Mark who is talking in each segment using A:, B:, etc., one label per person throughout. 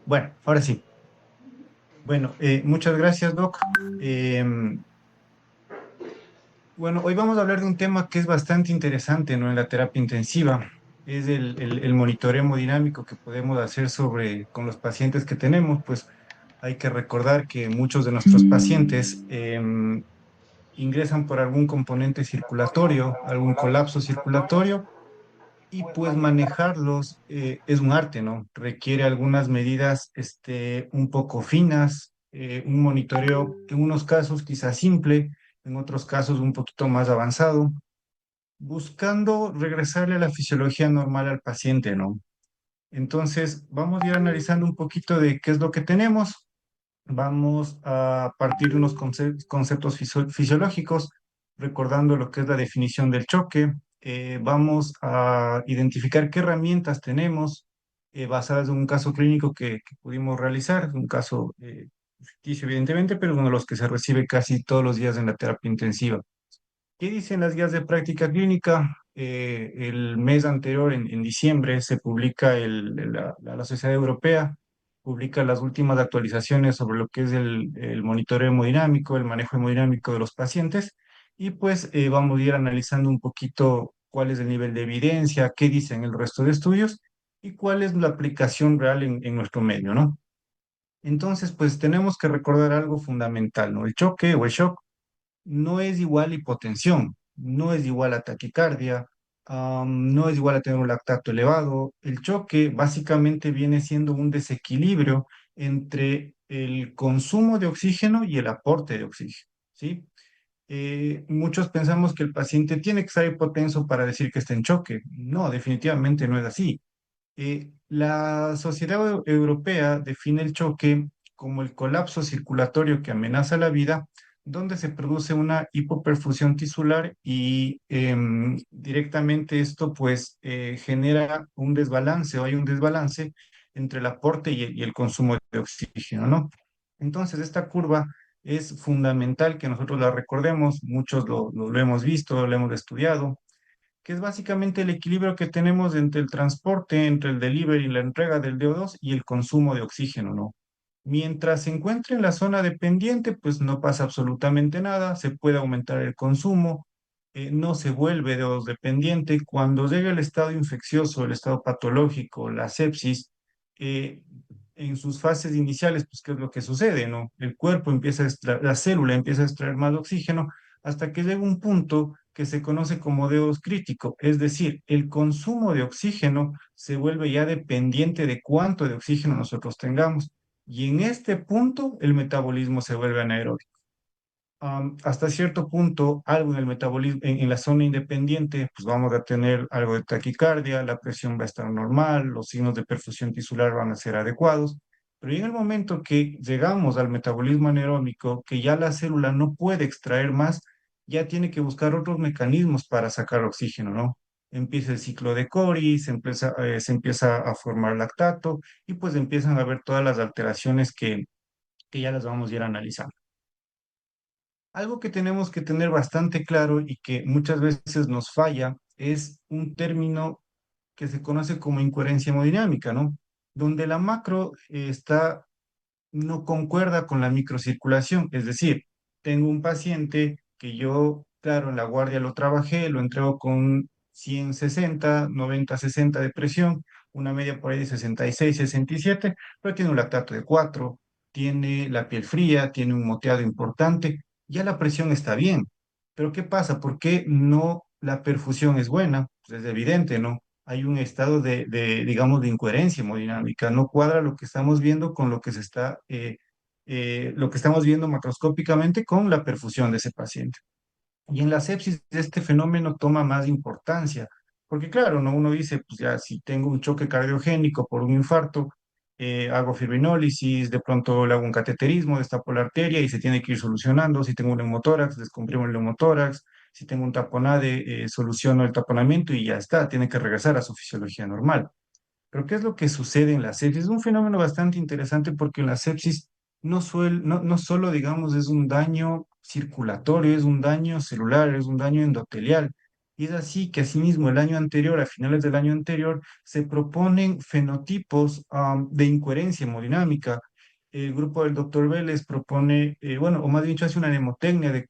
A: Bueno, ahora sí. Bueno, muchas gracias, Doc. Bueno, hoy vamos a hablar de un tema que es bastante interesante, ¿no? En la terapia intensiva. Es el monitoreo hemodinámico que podemos hacer con los pacientes que tenemos. Pues hay que recordar que muchos de nuestros pacientes ingresan por algún componente circulatorio, algún colapso circulatorio, y pues manejarlos es un arte, ¿no? Requiere algunas medidas un poco finas, un monitoreo en unos casos quizás simple, en otros casos un poquito más avanzado, buscando regresarle a la fisiología normal al paciente, ¿no? Entonces, vamos a ir analizando un poquito de qué es lo que tenemos. Vamos a partir de unos conceptos fisiológicos, recordando lo que es la definición del choque. Vamos a identificar qué herramientas tenemos basadas en un caso clínico que pudimos realizar, un caso ficticio evidentemente, pero uno de los que se recibe casi todos los días en la terapia intensiva. ¿Qué dicen las guías de práctica clínica? El mes anterior, en diciembre, se publica la Sociedad Europea, publica las últimas actualizaciones sobre lo que es el monitoreo hemodinámico, el manejo hemodinámico de los pacientes, y pues vamos a ir analizando un poquito cuál es el nivel de evidencia, qué dicen el resto de estudios y cuál es la aplicación real en nuestro medio, ¿no? Entonces, pues tenemos que recordar algo fundamental, ¿no? El choque o el shock no es igual a hipotensión, no es igual a taquicardia, no es igual a tener un lactato elevado. El choque básicamente viene siendo un desequilibrio entre el consumo de oxígeno y el aporte de oxígeno, ¿sí? Muchos pensamos que el paciente tiene que estar hipotenso para decir que está en choque. No, definitivamente no es así. La Sociedad Europea define el choque como el colapso circulatorio que amenaza la vida, donde se produce una hipoperfusión tisular y directamente esto pues genera un desbalance o hay un desbalance entre el aporte y el consumo de oxígeno, ¿no? Entonces esta curva es fundamental que nosotros la recordemos, muchos lo hemos visto, lo hemos estudiado, que es básicamente el equilibrio que tenemos entre el transporte, entre el delivery y la entrega del DO2 y el consumo de oxígeno, ¿no? Mientras se encuentre en la zona dependiente, pues no pasa absolutamente nada, se puede aumentar el consumo, no se vuelve DO2 dependiente. Cuando llega el estado infeccioso, el estado patológico, la sepsis, eh, en sus fases iniciales, pues ¿qué es lo que sucede, no? El cuerpo empieza a la célula empieza a extraer más oxígeno hasta que llega un punto que se conoce como DO2 crítico, es decir, el consumo de oxígeno se vuelve ya dependiente de cuánto de oxígeno nosotros tengamos. Y en este punto el metabolismo se vuelve anaeróbico. Hasta cierto punto, algo en el metabolismo, en la zona independiente, pues vamos a tener algo de taquicardia, la presión va a estar normal, los signos de perfusión tisular van a ser adecuados. Pero en el momento que llegamos al metabolismo anaeróbico, que ya la célula no puede extraer más, ya tiene que buscar otros mecanismos para sacar oxígeno, ¿no? Empieza el ciclo de Cori, se empieza a formar lactato y pues empiezan a haber todas las alteraciones que ya las vamos a ir analizando. Algo que tenemos que tener bastante claro y que muchas veces nos falla es un término que se conoce como incoherencia hemodinámica, ¿no? Donde la macro no concuerda con la microcirculación. Es decir, tengo un paciente que yo, claro, en la guardia lo trabajé, lo entrego con 160, 90, 60 de presión, una media por ahí de 66, 67, pero tiene un lactato de 4, tiene la piel fría, tiene un moteado importante, ya la presión está bien. Pero ¿qué pasa? ¿Por qué no la perfusión es buena? Pues es evidente, ¿no? Hay un estado digamos, de incoherencia hemodinámica. No cuadra lo que estamos viendo con lo que estamos viendo macroscópicamente con la perfusión de ese paciente. Y en la sepsis este fenómeno toma más importancia, porque claro, ¿no? Uno dice, pues ya si tengo un choque cardiogénico por un infarto, hago fibrinólisis, de pronto le hago un cateterismo, destapo la arteria y se tiene que ir solucionando. Si tengo un neumotórax, descomprimo el neumotórax. Si tengo un taponade, soluciono el taponamiento y ya está, tiene que regresar a su fisiología normal. Pero ¿qué es lo que sucede en la sepsis? Es un fenómeno bastante interesante porque en la sepsis no solo, digamos, es un daño circulatorio, es un daño celular, es un daño endotelial. Y es así que asimismo el año anterior, a finales del año anterior, se proponen fenotipos de incoherencia hemodinámica. El grupo del doctor Vélez propone, bueno, o más bien dicho, hace una mnemotecnia de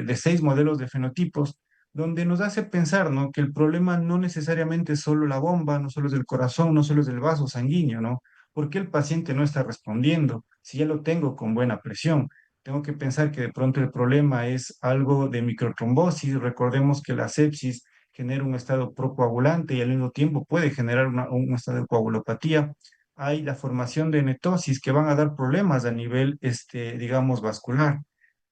A: de seis modelos de fenotipos, donde nos hace pensar, ¿no? Que el problema no necesariamente es solo la bomba, no solo es del corazón, no solo es del vaso sanguíneo, ¿no? ¿Por qué el paciente no está respondiendo? Si ya lo tengo con buena presión, tengo que pensar que de pronto el problema es algo de microtrombosis. Recordemos que la sepsis genera un estado procoagulante y al mismo tiempo puede generar un estado de coagulopatía. Hay la formación de netosis que van a dar problemas a nivel, digamos, vascular.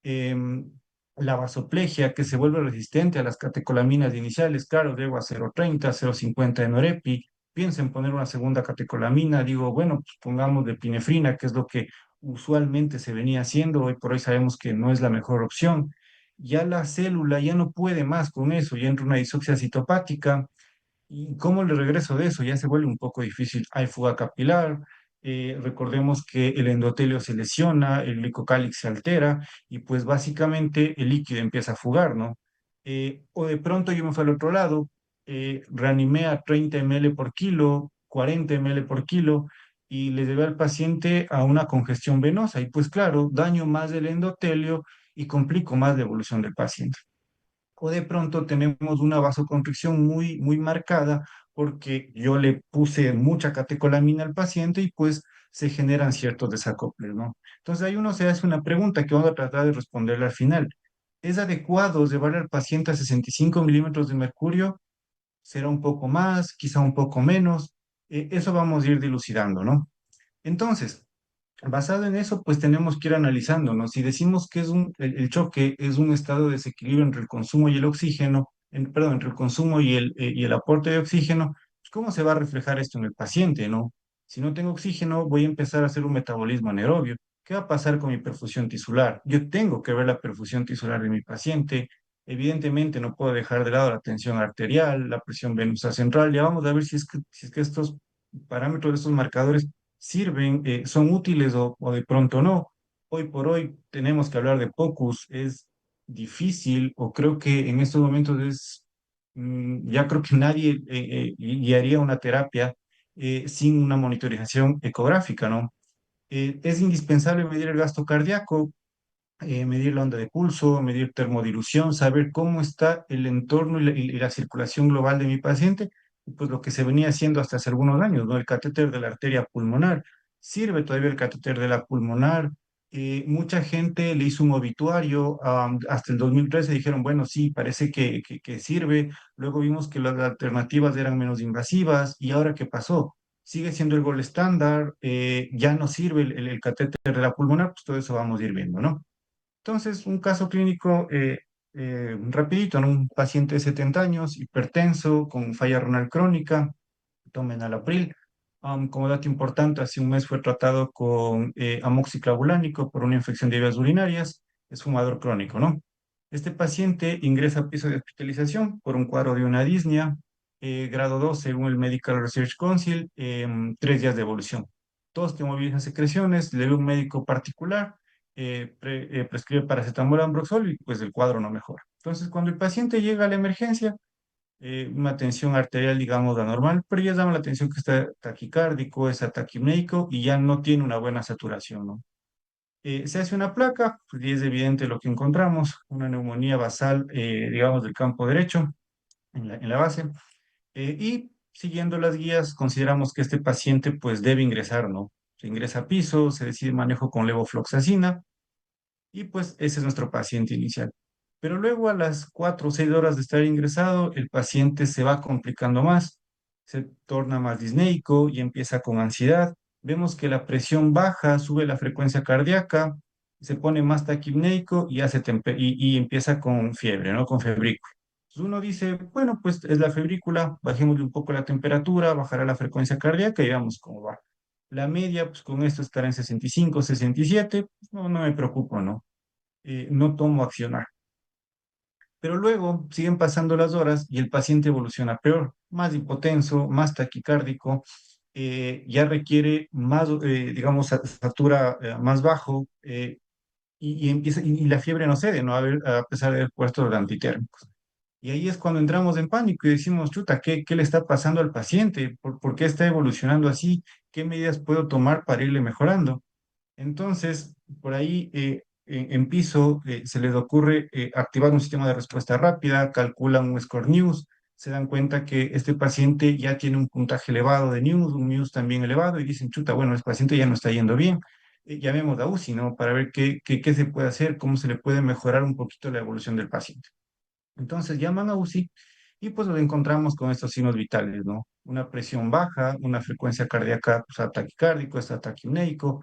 A: Em, la vasoplegia que se vuelve resistente a las catecolaminas iniciales, claro, debo a 0,30, 0,50 de norepi. Pienso en poner una segunda catecolamina, digo, bueno, pues pongamos de epinefrina, que es lo que usualmente se venía haciendo, hoy por hoy sabemos que no es la mejor opción. Ya la célula ya no puede más con eso, ya entra una disoxia citopática. ¿Y cómo le regreso de eso? Ya se vuelve un poco difícil. Hay fuga capilar, recordemos que el endotelio se lesiona, el glicocálix se altera y pues básicamente el líquido empieza a fugar, ¿no? O de pronto yo me fui al otro lado, reanimé a 30 ml por kilo, 40 ml por kilo y le llevé al paciente a una congestión venosa y pues claro, daño más del endotelio y complico más la evolución del paciente. O de pronto tenemos una vasoconstricción muy marcada porque yo le puse mucha catecolamina al paciente y pues se generan ciertos desacoples, ¿no? Entonces ahí uno se hace una pregunta que vamos a tratar de responderle al final. ¿Es adecuado llevar al paciente a 65 milímetros de mercurio? ¿Será un poco más, quizá un poco menos? Eso vamos a ir dilucidando, ¿no? Entonces, basado en eso, pues tenemos que ir analizando, ¿no? Si decimos que el choque es un estado de desequilibrio entre el consumo y el oxígeno, perdón, entre el consumo y el aporte de oxígeno, pues ¿cómo se va a reflejar esto en el paciente, ¿no? Si no tengo oxígeno, voy a empezar a hacer un metabolismo anaerobio. ¿Qué va a pasar con mi perfusión tisular? Yo tengo que ver la perfusión tisular de mi paciente. Evidentemente, no puedo dejar de lado la tensión arterial, la presión venosa central. Ya vamos a ver si es que estos parámetros, estos marcadores sirven, son útiles o de pronto no. Hoy por hoy tenemos que hablar de POCUS, es difícil o creo que en estos momentos ya creo que nadie guiaría una terapia sin una monitorización ecográfica, ¿no? Es indispensable medir el gasto cardíaco, medir la onda de pulso, medir termodilución, saber cómo está el entorno y la circulación global de mi paciente, y pues lo que se venía haciendo hasta hace algunos años, ¿no? El catéter de la arteria pulmonar. Sirve todavía el catéter de la pulmonar. Mucha gente le hizo un obituario, hasta el 2013 dijeron, bueno, sí, parece que sirve. Luego vimos que las alternativas eran menos invasivas. ¿Y ahora qué pasó? Sigue siendo el gol estándar, ya no sirve el catéter de la pulmonar, pues todo eso vamos a ir viendo, ¿no? Entonces, un caso clínico rapidito, ¿no? Un paciente de 70 años, hipertenso, con falla renal crónica, tomen enalapril. Como dato importante, hace un mes fue tratado con amoxiclavulánico por una infección de vías urinarias, es fumador crónico, ¿no? Este paciente ingresa a piso de hospitalización por un cuadro de una disnea, grado 2 según el Medical Research Council, 3 días de evolución. Todos que movilizan secreciones, le ve un médico particular, prescribe paracetamol Ambroxol y pues el cuadro no mejora. Entonces, cuando el paciente llega a la emergencia, una tensión arterial, digamos, anormal, pero ya llama la atención que está taquicárdico, es ataquimnéico y ya no tiene una buena saturación, ¿no? Se hace una placa, pues, y es evidente lo que encontramos, una neumonía basal, digamos, del campo derecho, en la base, y siguiendo las guías, consideramos que este paciente, pues, debe ingresar, ¿no? Se ingresa a piso, se decide manejo con levofloxacina, y pues ese es nuestro paciente inicial. Pero luego a las 4 o 6 horas de estar ingresado, el paciente se va complicando más, se torna más disneico y empieza con ansiedad. Vemos que la presión baja, sube la frecuencia cardíaca, se pone más taquipneico y, y empieza con fiebre, ¿no? Con febrícula. Entonces uno dice, bueno, pues es la febrícula, bajémosle un poco la temperatura, bajará la frecuencia cardíaca y veamos cómo va. La media, pues con esto estará en 65, 67, pues, no me preocupo, ¿no? No tomo accionar. Pero luego siguen pasando las horas y el paciente evoluciona peor, más hipotenso, más taquicárdico, ya requiere más, digamos, satura más bajo, y empieza, y la fiebre no cede, ¿no? A pesar de haber puesto los antitérmicos. Y ahí es cuando entramos en pánico y decimos, chuta, ¿qué le está pasando al paciente? ¿Por qué está evolucionando así? ¿Qué medidas puedo tomar para irle mejorando? Entonces, por ahí en piso se les ocurre activar un sistema de respuesta rápida, calculan un score news, se dan cuenta que este paciente ya tiene un puntaje elevado de news, un news también elevado, y dicen, chuta, bueno, el paciente ya no está yendo bien. Llamemos a UCI, ¿no? Para ver qué se puede hacer, cómo se le puede mejorar un poquito la evolución del paciente. Entonces llaman a UCI y pues nos encontramos con estos signos vitales, ¿no? Una presión baja, una frecuencia cardíaca, pues, taquicárdico, está taquipneico,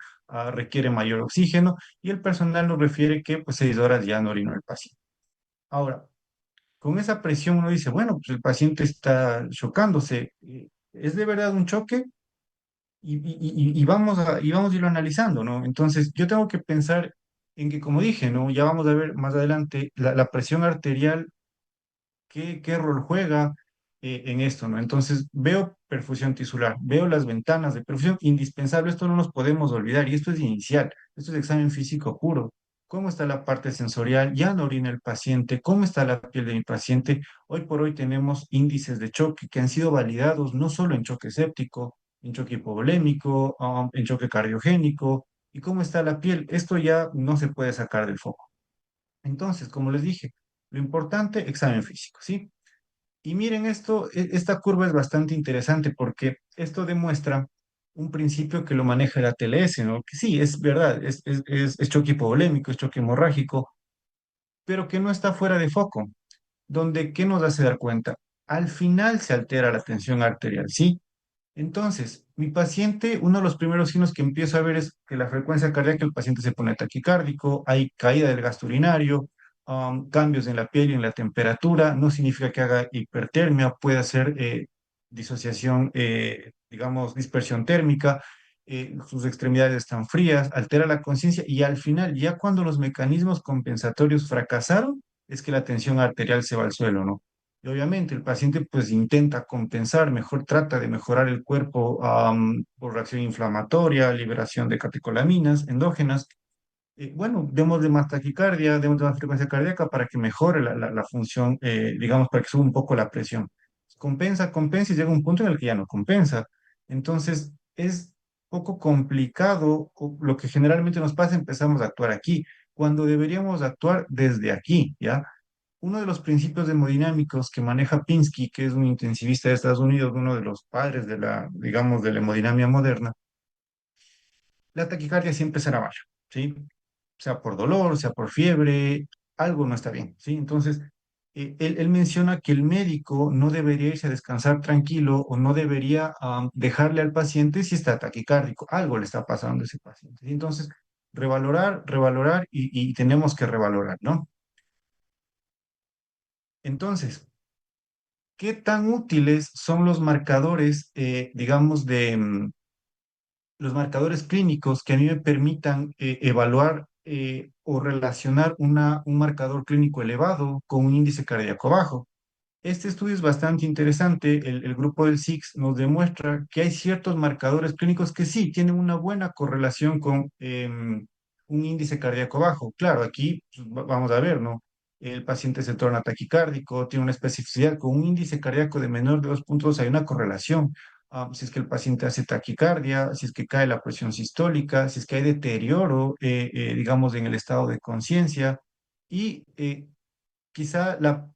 A: requiere mayor oxígeno y el personal nos refiere que pues 6 horas ya no orinó el paciente. Ahora, con esa presión uno dice, bueno, pues el paciente está chocándose. ¿Es de verdad un choque? Y vamos a irlo analizando, ¿no? Entonces yo tengo que pensar en que, como dije, ¿no? Ya vamos a ver más adelante, la presión arterial qué rol juega en esto, ¿no? Entonces, veo perfusión tisular, veo las ventanas de perfusión, indispensable, esto no nos podemos olvidar, y esto es inicial, esto es examen físico puro. ¿Cómo está la parte sensorial? ¿Ya no orina el paciente? ¿Cómo está la piel de mi paciente? Hoy por hoy tenemos índices de choque que han sido validados no solo en choque séptico, en choque hipovolémico, en choque cardiogénico. ¿Y cómo está la piel? Esto ya no se puede sacar del foco. Entonces, como les dije, lo importante, examen físico, ¿sí? Y miren esto, esta curva es bastante interesante porque esto demuestra un principio que lo maneja el ATLS, ¿no? Que sí, es verdad, es choque hipovolémico, es choque hemorrágico, pero que no está fuera de foco, donde, ¿qué nos hace dar cuenta? Al final se altera la tensión arterial, ¿sí? Entonces, mi paciente, uno de los primeros signos que empiezo a ver es que la frecuencia cardíaca, el paciente se pone taquicárdico, hay caída del gasto urinario, cambios en la piel y en la temperatura, no significa que haga hipertermia, puede hacer disociación, digamos, dispersión térmica, sus extremidades están frías, altera la conciencia y al final, ya cuando los mecanismos compensatorios fracasaron, es que la tensión arterial se va al suelo, ¿no? Y obviamente el paciente pues intenta compensar, mejor trata de mejorar el cuerpo por reacción inflamatoria, liberación de catecolaminas endógenas. Bueno, démosle más taquicardia, démosle más frecuencia cardíaca para que mejore la función, digamos, para que suba un poco la presión. Compensa, compensa y llega un punto en el que ya no compensa. Entonces es poco complicado, o lo que generalmente nos pasa, empezamos a actuar aquí, cuando deberíamos actuar desde aquí, ¿ya? Uno de los principios hemodinámicos que maneja Pinsky, que es un intensivista de Estados Unidos, uno de los padres de la, digamos, de la hemodinamia moderna, la taquicardia siempre será baja, ¿sí? Sea por dolor, sea por fiebre, algo no está bien, ¿sí? Entonces, él menciona que el médico no debería irse a descansar tranquilo o no debería dejarle al paciente si está taquicárdico, algo le está pasando a ese paciente, ¿sí? Entonces, revalorar, revalorar y tenemos que revalorar, ¿no? Entonces, ¿qué tan útiles son los marcadores, digamos, los marcadores clínicos que a mí me permitan evaluar o relacionar un marcador clínico elevado con un índice cardíaco bajo? Este estudio es bastante interesante. El grupo del SIX nos demuestra que hay ciertos marcadores clínicos que sí tienen una buena correlación con un índice cardíaco bajo. Claro, aquí pues, vamos a ver, ¿no? El paciente se torna taquicárdico, tiene una especificidad con un índice cardíaco de menor de 2,2, hay una correlación. Si es que el paciente hace taquicardia, si es que cae la presión sistólica, si es que hay deterioro, digamos, en el estado de conciencia y quizá la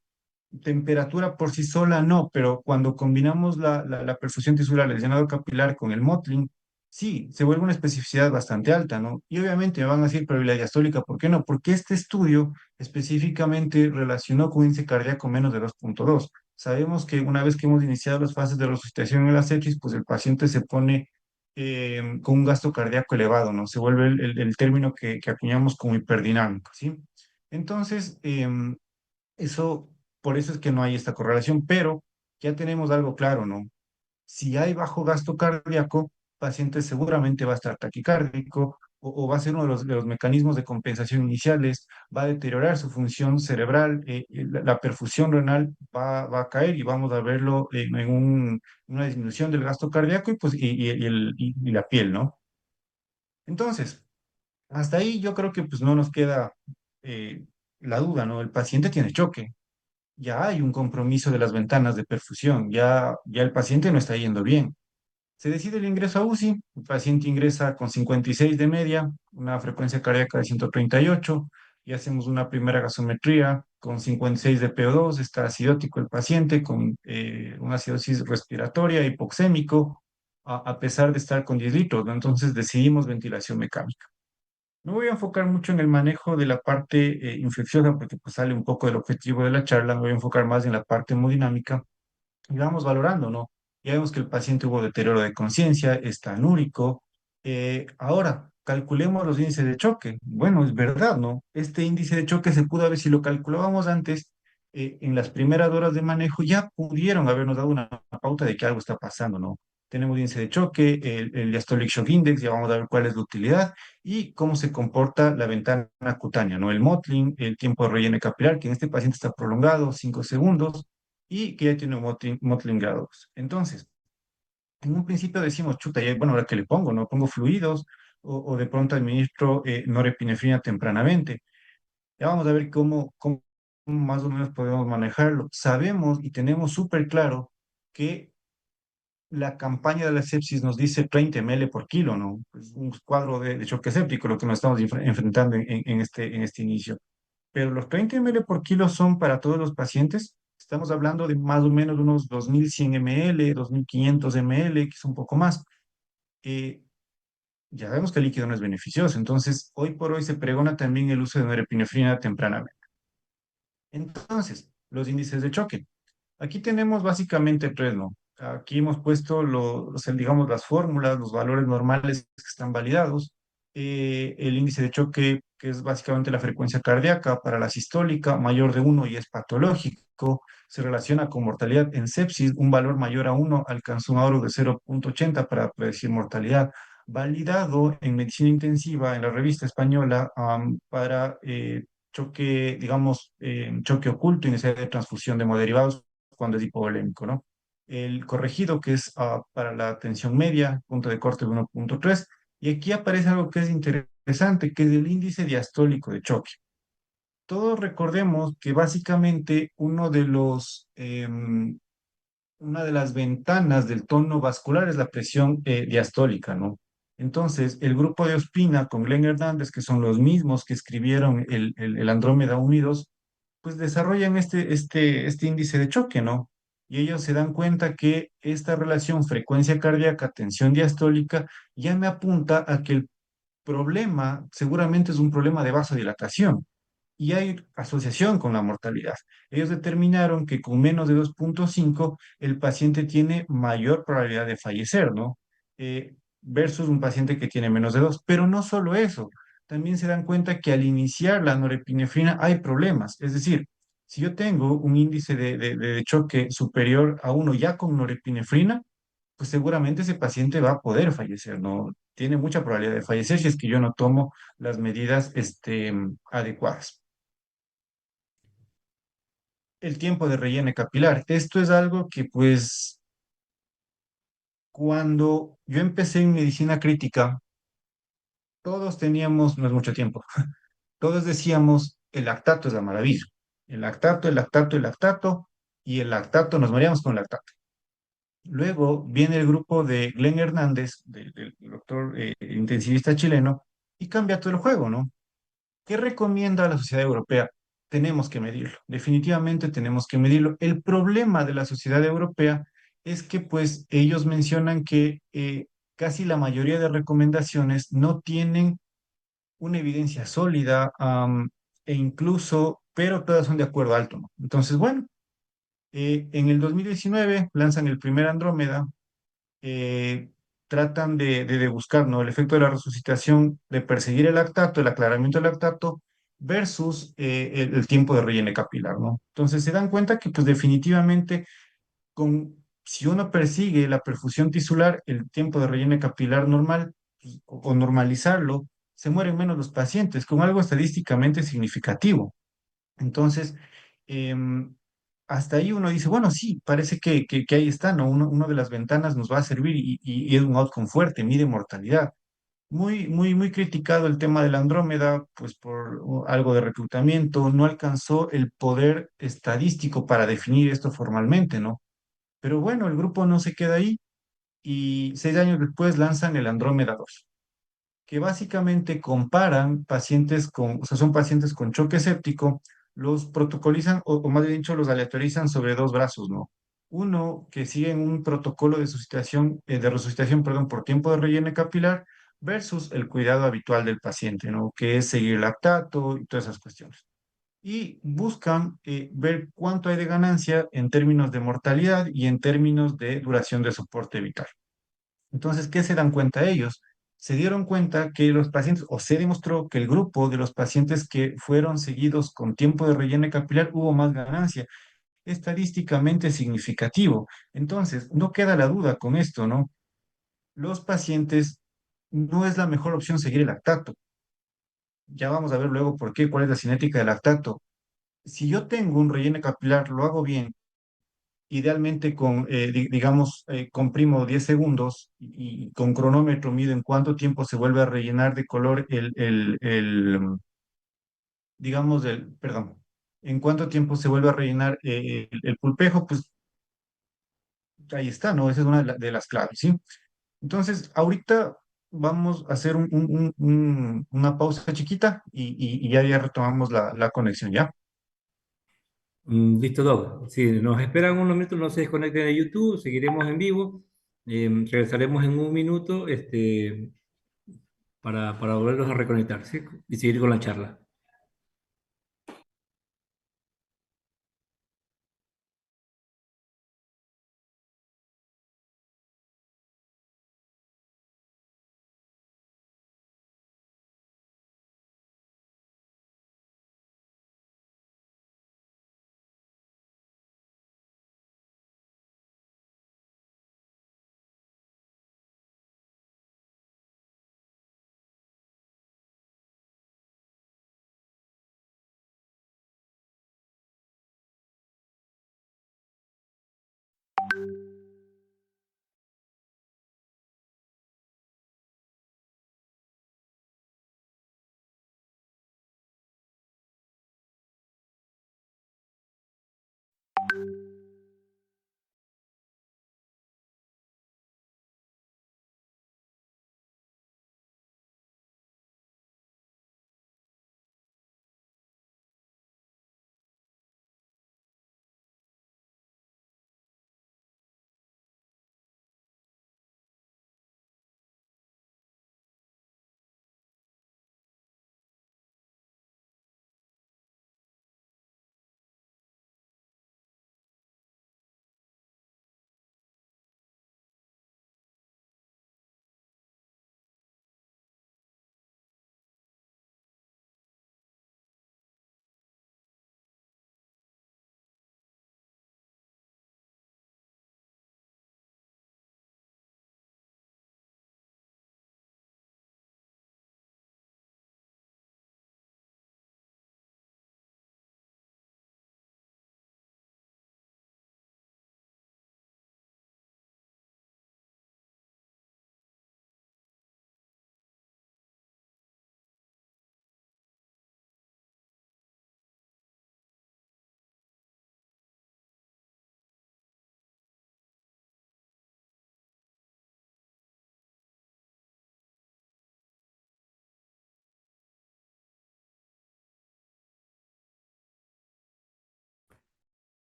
A: temperatura por sí sola no, pero cuando combinamos la perfusión tisular, el llenado capilar con el Motrin, sí, se vuelve una especificidad bastante alta, ¿no? Y obviamente me van a decir, pero ¿y la diastólica, por qué no? Porque este estudio específicamente relacionó con un índice cardíaco menos de 2,2. Sabemos que una vez que hemos iniciado las fases de resucitación en la sepsis, pues el paciente se pone con un gasto cardíaco elevado, ¿no? Se vuelve el término que acuñamos como hiperdinamico, ¿sí? Entonces, eso, por eso es que no hay esta correlación, pero ya tenemos algo claro, ¿no? Si hay bajo gasto cardíaco, paciente seguramente va a estar taquicárdico o va a ser uno de los mecanismos de compensación iniciales, va a deteriorar su función cerebral, la perfusión renal va a caer y vamos a verlo en una disminución del gasto cardíaco y, pues, y la piel, ¿no? Entonces, hasta ahí yo creo que pues no nos queda eh, la duda, ¿no? El paciente tiene choque. ya hay un compromiso de las ventanas de perfusión, ya el paciente no está yendo bien. Se decide el ingreso a UCI, el paciente ingresa con 56 de media, una frecuencia cardíaca de 138, y hacemos una primera gasometría con 56 de PO2, está acidótico el paciente con una acidosis respiratoria, hipoxémico, a pesar de estar con 10 litros, ¿no? Entonces decidimos ventilación mecánica. Me voy a enfocar mucho en el manejo de la parte infecciosa porque pues sale un poco del objetivo de la charla, me voy a enfocar más en la parte hemodinámica y vamos valorando, ¿no? Ya vemos que el paciente hubo deterioro de conciencia, está anúrico. Ahora, calculemos los índices de choque. Bueno, es verdad, ¿no? Este índice de choque se pudo haber, si lo calculábamos antes, en las primeras horas de manejo, ya pudieron habernos dado una pauta de que algo está pasando, ¿no? Tenemos índice de choque, el diastolic shock index, ya vamos a ver cuál es la utilidad y cómo se comporta la ventana cutánea, ¿no? El mottling, el tiempo de relleno capilar, que en este paciente está prolongado, 5 segundos y que ya tiene un mottling grado 2. Entonces, en un principio decimos, chuta, ya, bueno, ahora que le pongo, ¿no? Pongo fluidos o de pronto administro norepinefrina tempranamente. Ya vamos a ver cómo más o menos podemos manejarlo. Sabemos y tenemos súper claro que la campaña de la sepsis nos dice 30 ml por kilo, ¿no? Es un cuadro de choque séptico lo que nos estamos enfrentando en este inicio. Pero los 30 ml por kilo son para todos los pacientes. Estamos hablando de más o menos unos 2100 ml, 2500 ml, que es un poco más. Eh, ya vemos que el líquido no es beneficioso, entonces hoy por hoy se pregona también el uso de norepinefrina tempranamente. Entonces, los índices de choque. Aquí tenemos básicamente tres, ¿no? Aquí hemos puesto digamos, las fórmulas, los valores normales que están validados. El índice de choque, que es básicamente la frecuencia cardíaca para la sistólica, mayor de 1 y es patológico, se relaciona con mortalidad en sepsis. Un valor mayor a 1 alcanza un oro de 0,80 para predecir mortalidad. Validado en medicina intensiva en la revista española para choque, digamos, choque oculto y necesidad de transfusión de hemoderivados cuando es hipovolémico, ¿no? El corregido, que es para la tensión media, punto de corte de 1,3. Y aquí aparece algo que es interesante, que es el índice diastólico de choque. Todos recordemos que básicamente una de las ventanas del tono vascular es la presión diastólica, ¿no? Entonces, el grupo de Ospina con Glenn Hernández, que son los mismos que escribieron el Andrómeda Unidos, pues desarrollan este índice de choque, ¿no? Y ellos se dan cuenta que esta relación frecuencia cardíaca, tensión diastólica, ya me apunta a que el problema seguramente es un problema de vasodilatación y hay asociación con la mortalidad. Ellos determinaron que con menos de 2,5 el paciente tiene mayor probabilidad de fallecer, ¿no? Versus un paciente que tiene menos de 2. Pero no solo eso, también se dan cuenta que al iniciar la norepinefrina hay problemas. Es decir, si yo tengo un índice de choque superior a 1 ya con norepinefrina, pues seguramente ese paciente va a poder fallecer, ¿no? Tiene mucha probabilidad de fallecer si es que yo no tomo las medidas adecuadas. El tiempo de relleno capilar. Esto es algo que pues cuando yo empecé en medicina crítica, todos teníamos, no es mucho tiempo, todos decíamos, el lactato es la maravilla. El lactato, el lactato, el lactato, y el lactato, nos moríamos con lactato. Luego viene el grupo de Glenn Hernández, del doctor intensivista chileno, y cambia todo el juego, ¿no? ¿Qué recomienda la sociedad europea? Tenemos que medirlo, definitivamente tenemos que medirlo. El problema de la sociedad europea es que pues ellos mencionan que casi la mayoría de recomendaciones no tienen una evidencia sólida e incluso, pero todas son de acuerdo alto, ¿no? Entonces, bueno, en el 2019 lanzan el primer Andrómeda, eh, tratan de buscar, ¿no? El efecto de la resucitación, de perseguir el lactato, el aclaramiento del lactato versus el tiempo de relleno capilar, ¿no? Entonces se dan cuenta que pues definitivamente si uno persigue la perfusión tisular, el tiempo de relleno capilar normal pues, o normalizarlo, se mueren menos los pacientes con algo estadísticamente significativo. Entonces, em, hasta ahí uno dice, bueno, sí, parece que ahí está, ¿no? Una de las ventanas nos va a servir y es un outcome fuerte, mide mortalidad. muy criticado el tema de la Andrómeda, pues por algo de reclutamiento, no alcanzó el poder estadístico para definir esto formalmente, ¿no? Pero bueno, el grupo no se queda ahí y 6 años después lanzan el Andrómeda 2, que básicamente comparan pacientes o sea, son pacientes con choque séptico, los protocolizan, o más bien dicho, los aleatorizan sobre dos brazos, ¿no? Uno que sigue un protocolo de resucitación, perdón, por tiempo de relleno capilar, versus el cuidado habitual del paciente, ¿no? Que es seguir lactato y todas esas cuestiones. Y buscan ver cuánto hay de ganancia en términos de mortalidad y en términos de duración de soporte vital. Entonces, ¿qué se dan cuenta ellos? Se dieron cuenta que los pacientes, o se demostró que el grupo de los pacientes que fueron seguidos con tiempo de relleno capilar hubo más ganancia, estadísticamente significativo. Entonces, no queda la duda con esto, ¿no? Los pacientes no es la mejor opción seguir el lactato. Ya vamos a ver luego por qué, cuál es la cinética del lactato. Si yo tengo un relleno capilar, lo hago bien, idealmente digamos, comprimo 10 segundos y con cronómetro mido en cuánto tiempo se vuelve a rellenar de color digamos, perdón, en cuánto tiempo se vuelve a rellenar el pulpejo, pues ahí está, ¿no? Esa es una de las claves, ¿sí? Entonces, ahorita vamos a hacer una pausa chiquita y ya retomamos la conexión, ¿ya?
B: Listo, Doc. Sí, nos esperan unos minutos, no se desconecten de YouTube, seguiremos en vivo. Regresaremos en un minuto para volverlos a reconectar, ¿sí? Y seguir con la charla.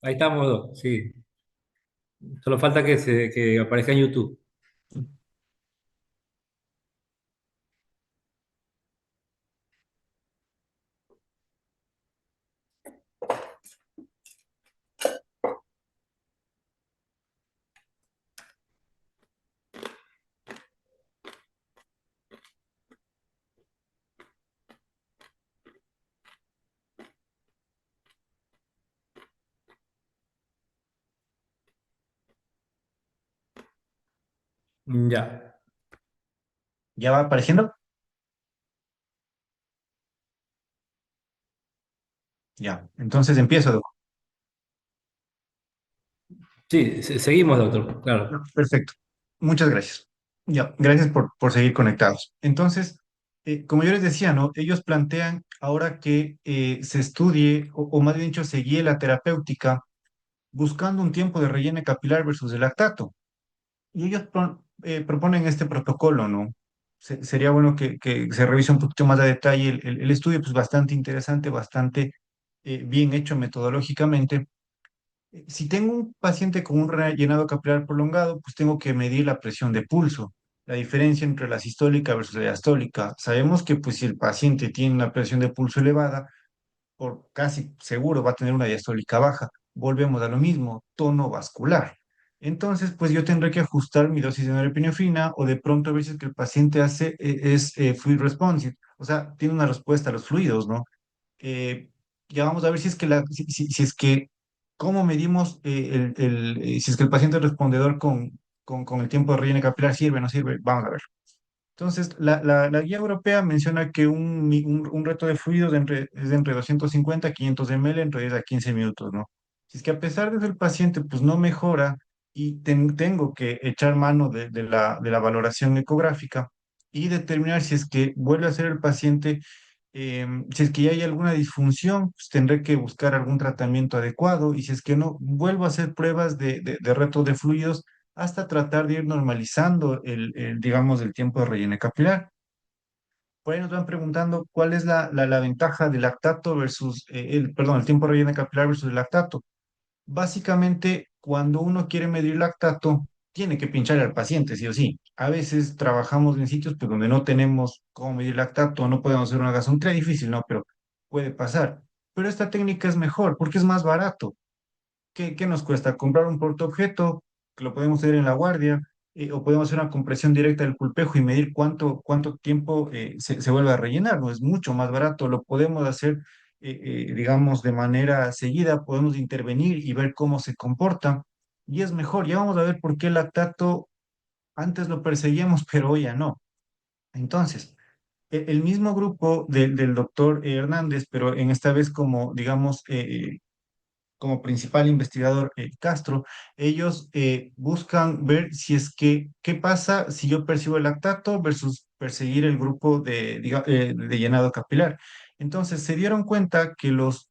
B: Ahí estamos, Doc. Sí. Solo falta que aparezca en YouTube. Ya.
A: ¿Ya va apareciendo? Ya. Entonces empiezo, Doc.
B: Sí, seguimos, doctor. Claro.
A: Perfecto. Muchas gracias. Ya, gracias por seguir conectados. Entonces, como yo les decía, ¿no? Ellos plantean ahora que se estudie, o más bien dicho, se guíe la terapéutica buscando un tiempo de relleno capilar versus el lactato. Y ellos proponen este protocolo, ¿no? Sería bueno que se revise un poquito más a detalle el estudio, pues bastante interesante, bastante bien hecho metodológicamente. Si tengo un paciente con un rellenado capilar prolongado, pues tengo que medir la presión de pulso, la diferencia entre la sistólica versus la diastólica. Sabemos que pues si el paciente tiene una presión de pulso elevada, por casi seguro va a tener una diastólica baja. Volvemos a lo mismo, tono vascular. Entonces, pues yo tendré que ajustar mi dosis de norepinefrina o de pronto a veces que el paciente hace es fluid responsive, o sea, tiene una respuesta a los fluidos, ¿no? eh, ya vamos a ver si es que si es que cómo medimos si es que el paciente respondedor con el tiempo de relleno capilar sirve o no sirve, vamos a ver. Entonces, la guía europea menciona que un reto de fluidos es de entre 250 a 500 ml entre 10 a 15 minutos, ¿no? Si es que a pesar de eso el paciente pues no mejora y tengo que echar mano de la valoración ecográfica y determinar si es que vuelve a ser el paciente, si es que ya hay alguna disfunción, pues tendré que buscar algún tratamiento adecuado y si es que no, vuelvo a hacer pruebas de reto de fluidos hasta tratar de ir normalizando digamos, el tiempo de relleno capilar. Por ahí nos van preguntando cuál es la ventaja del lactato versus, perdón, el tiempo de relleno capilar versus el lactato. Básicamente, cuando uno quiere medir lactato, tiene que pinchar al paciente, sí o sí. A veces trabajamos en sitios pues, donde no tenemos cómo medir lactato, no podemos hacer una gasometría, difícil, ¿no? Pero puede pasar. Pero esta técnica es mejor porque es más barato. ¿Qué nos cuesta? Comprar un portaobjeto, que lo podemos hacer en la guardia, o podemos hacer una compresión directa del pulpejo y medir cuánto tiempo se vuelve a rellenar, ¿no? Es mucho más barato, lo podemos hacer, digamos, de manera seguida, podemos intervenir y ver cómo se comporta, y es mejor. Ya vamos a ver por qué el lactato antes lo perseguíamos, pero hoy ya no. Entonces, el mismo grupo del doctor Hernández, pero en esta vez como, digamos, como principal investigador Castro, ellos buscan ver si es que, qué pasa si yo percibo el lactato versus perseguir el grupo de llenado capilar. Entonces, se dieron cuenta que los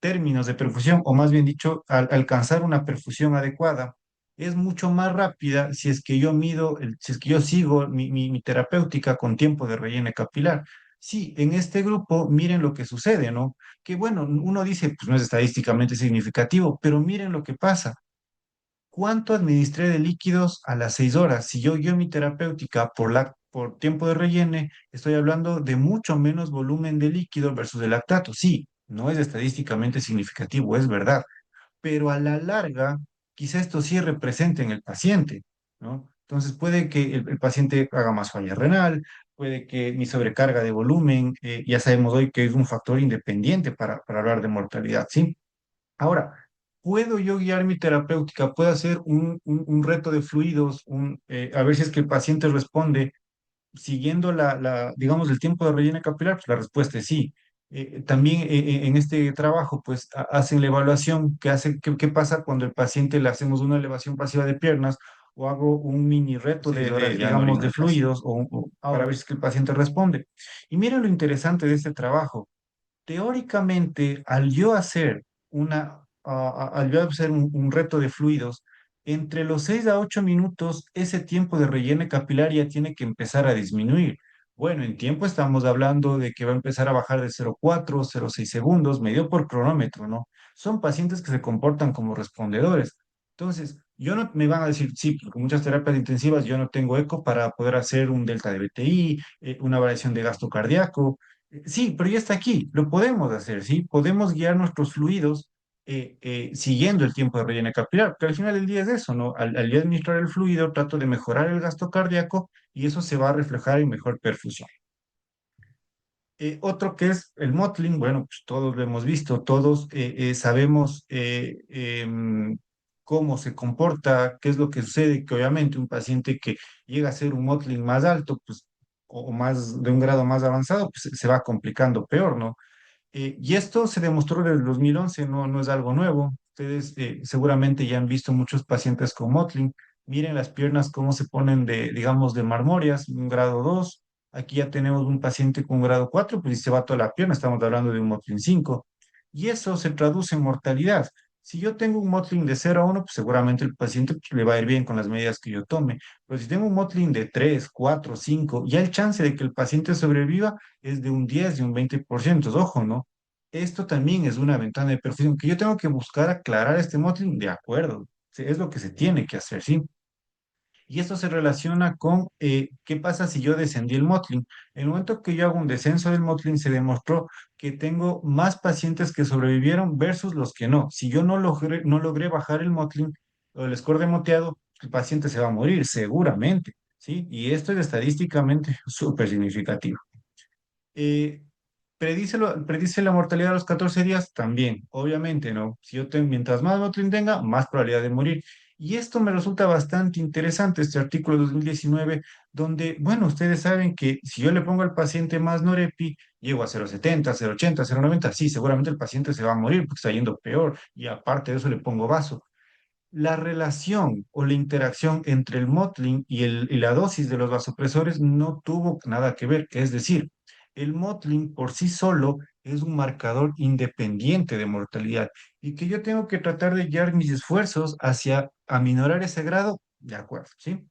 A: términos de perfusión, o más bien dicho, al alcanzar una perfusión adecuada, es mucho más rápida si es que yo mido, si es que yo sigo mi terapéutica con tiempo de relleno capilar. Sí, en este grupo, miren lo que sucede, ¿no? Que bueno, uno dice, pues no es estadísticamente significativo, pero miren lo que pasa. ¿Cuánto administré de líquidos a las 6 horas? Si yo guío mi terapéutica por tiempo de rellene, estoy hablando de mucho menos volumen de líquido versus el lactato. Sí, no es estadísticamente significativo, es verdad, pero a la larga, quizá esto sí represente en el paciente, ¿no? Entonces puede que el paciente haga más falla renal, puede que mi sobrecarga de volumen, ya sabemos hoy que es un factor independiente para hablar de mortalidad, ¿sí? Ahora, ¿puedo yo guiar mi terapéutica? ¿Puedo hacer un reto de fluidos? A ver si es que el paciente responde siguiendo digamos, el tiempo de relleno capilar. Pues la respuesta es sí. También en este trabajo, pues hacen la evaluación, qué pasa cuando el paciente le hacemos una elevación pasiva de piernas o hago un mini reto
B: 6 horas ya no
A: digamos,
B: orina
A: de
B: el paciente.
A: fluidos para ver si es que el paciente responde. Y miren lo interesante de este trabajo. Teóricamente, al yo hacer un reto de fluidos, entre los 6 a 8 minutos, ese tiempo de relleno capilar ya tiene que empezar a disminuir. Bueno, en tiempo estamos hablando de que va a empezar a bajar de 0,4, 0,6 segundos, medio por cronómetro, ¿no? Son pacientes que se comportan como respondedores. Entonces, yo no me van a decir, sí, porque muchas terapias intensivas yo no tengo eco para poder hacer un delta de BTI, una variación de gasto cardíaco. Sí, pero ya está aquí, lo podemos hacer, ¿sí? Podemos guiar nuestros fluidos siguiendo el tiempo de relleno capilar, que al final del día es eso, ¿no? Al yo administrar el fluido, trato de mejorar el gasto cardíaco y eso se va a reflejar en mejor perfusión. Otro que es el Motling, bueno, pues todos lo hemos visto, todos sabemos cómo se comporta, qué es lo que sucede, que obviamente un paciente que llega a ser un Motling más alto, pues, o más de un grado más avanzado, pues se va complicando peor, ¿no? Y esto se demostró desde el 2011, no es algo nuevo. Ustedes seguramente ya han visto muchos pacientes con Motling. Miren las piernas cómo se ponen de, digamos, de marmóreas, un grado 2. Aquí ya tenemos un paciente con grado 4, pues y se va toda la pierna, estamos hablando de un Motlin 5. Y eso se traduce en mortalidad. Si yo tengo un Motlin de 0 a 1, pues seguramente el paciente pues, le va a ir bien con las medidas que yo tome. Pero si tengo un Motlin de 3, 4, 5, ya el chance de que el paciente sobreviva es de un 10, de un 20%. Ojo, ¿no? Esto también es una ventana de perfusión que yo tengo que buscar aclarar este Motlin, de acuerdo. Sí, es lo que se tiene que hacer, ¿sí? Y esto se relaciona con qué pasa si yo descendí el Motlin. En el momento que yo hago un descenso del Motlin, se demostró que tengo más pacientes que sobrevivieron versus los que no. Si yo no logré bajar el Motlin o el score de moteado, el paciente se va a morir, seguramente, ¿sí? Y esto es estadísticamente súper significativo. Eh, predice la mortalidad a los 14 días también, obviamente, ¿no? Si yo tengo, mientras más Motrin tenga, más probabilidad de morir. Y esto me resulta bastante interesante, este artículo de 2019, donde, bueno, ustedes saben que si yo le pongo al paciente más Norepi, llego a 0,70, 0,80, 0,90, sí, seguramente el paciente se va a morir porque está yendo peor, y aparte de eso le pongo vaso. La relación o la interacción entre el Motlin y la dosis de los vasopresores no tuvo nada que ver. Es decir, el Motlin por sí solo es un marcador independiente de mortalidad y que yo tengo que tratar de guiar mis esfuerzos hacia aminorar ese grado, de acuerdo, ¿sí?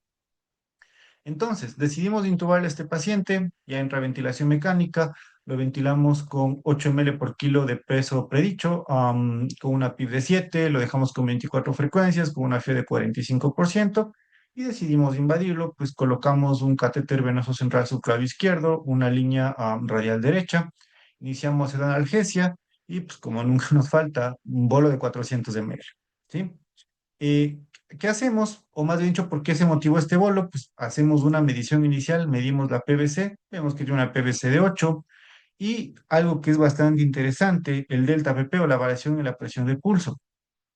A: Entonces, decidimos intubar a este paciente, ya entra ventilación mecánica, lo ventilamos con 8 ml por kilo de peso predicho, con una PIB de 7, lo dejamos con 24 frecuencias, con una FE de 45%, y decidimos invadirlo, pues colocamos un catéter venoso central subclavio izquierdo, una línea radial derecha, iniciamos la analgesia, y pues como nunca nos falta, un bolo de 400 ml, ¿sí? Eh, ¿Qué hacemos? O más bien dicho, ¿por qué se motivó este bolo? Pues hacemos una medición inicial, medimos la PVC, vemos que tiene una PVC de 8 y algo que es bastante interesante, el delta PP o la variación en la presión de pulso.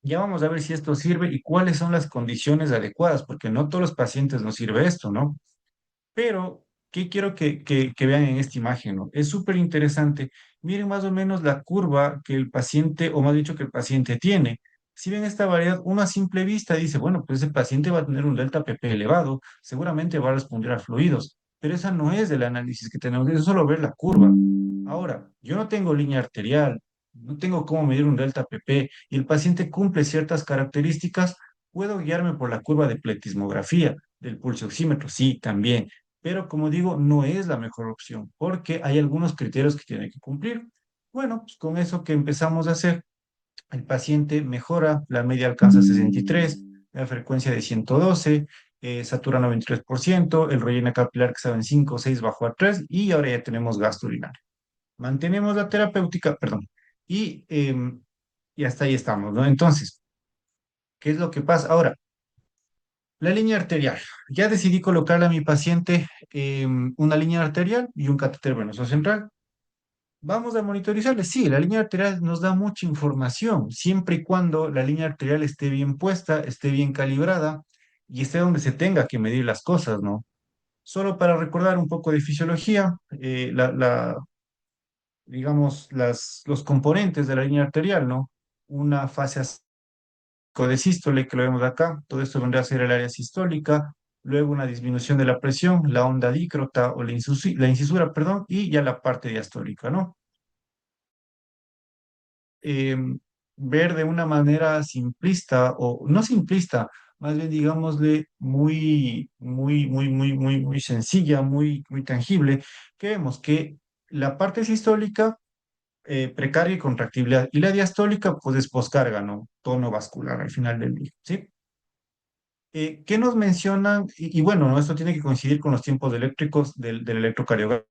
A: Ya vamos a ver si esto sirve y cuáles son las condiciones adecuadas, porque no todos los pacientes nos sirve esto, ¿no? Pero, ¿qué quiero que vean en esta imagen, ¿no? Es súper interesante. Miren más o menos la curva que el paciente, o más dicho, que el paciente tiene. Si ven esta variedad, uno a simple vista dice, bueno, pues ese paciente va a tener un delta PP elevado, seguramente va a responder a fluidos, pero esa no es el análisis que tenemos, es solo ver la curva. Ahora, yo no tengo línea arterial, no tengo cómo medir un delta PP y el paciente cumple ciertas características, puedo guiarme por la curva de pletismografía del pulso oxímetro, sí, también, pero como digo, no es la mejor opción porque hay algunos criterios que tiene que cumplir. Bueno, pues con eso que empezamos a hacer, el paciente mejora, la media alcanza 63, la frecuencia de 112, satura 93%, el relleno capilar que estaba en 5 o 6 bajó a 3 y ahora ya tenemos gasto urinario. Mantenemos la terapéutica, perdón, y hasta ahí estamos, ¿no? Entonces, ¿qué es lo que pasa? Ahora, la línea arterial. Ya decidí colocarle a mi paciente una línea arterial y un catéter venoso central. Vamos a monitorizarle. Sí, la línea arterial nos da mucha información, siempre y cuando la línea arterial esté bien puesta, esté bien calibrada y esté donde se tenga que medir las cosas, ¿no? Solo para recordar un poco de fisiología, digamos, los componentes de la línea arterial, ¿no? Una fase de sístole, que lo vemos acá, todo esto vendría a ser el área sistólica, luego una disminución de la presión, la onda dícrota o la incisura, perdón, y ya la parte diastólica, ¿no? eh, Ver de una manera simplista o no simplista, más bien digámosle muy sencilla, muy tangible, que vemos que la parte sistólica, precarga y contractibilidad, y la diastólica, pues es poscarga, ¿no? Tono vascular al final del día, ¿sí? ¿Qué nos mencionan? Y bueno, ¿no? Esto tiene que coincidir con los tiempos eléctricos del electrocardiograma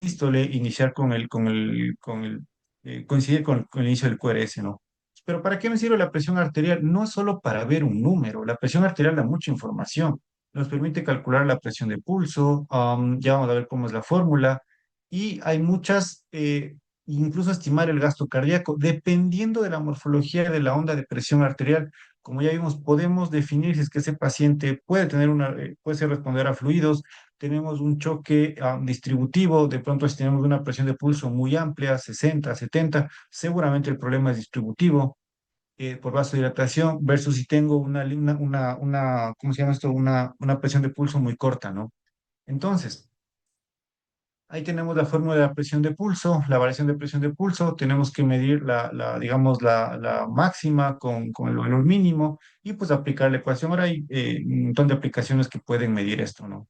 A: sístole, iniciar coincidir con el inicio del QRS, ¿no? Pero ¿para qué me sirve la presión arterial? No es solo para ver un número, la presión arterial da mucha información, nos permite calcular la presión de pulso, ya vamos a ver cómo es la fórmula, y hay muchas, incluso estimar el gasto cardíaco, dependiendo de la morfología de la onda de presión arterial. Como ya vimos, podemos definir si es que ese paciente puede tener puede ser responder a fluidos, tenemos un choque distributivo, de pronto si tenemos una presión de pulso muy amplia, 60, 70, seguramente el problema es distributivo. por vasodilatación versus si tengo ¿cómo se llama esto? Una presión de pulso muy corta, ¿no? Entonces, ahí tenemos la fórmula de la presión de pulso, la variación de presión de pulso, tenemos que medir digamos, la máxima con el valor mínimo y pues aplicar la ecuación. Ahora hay un montón de aplicaciones que pueden medir esto, ¿no?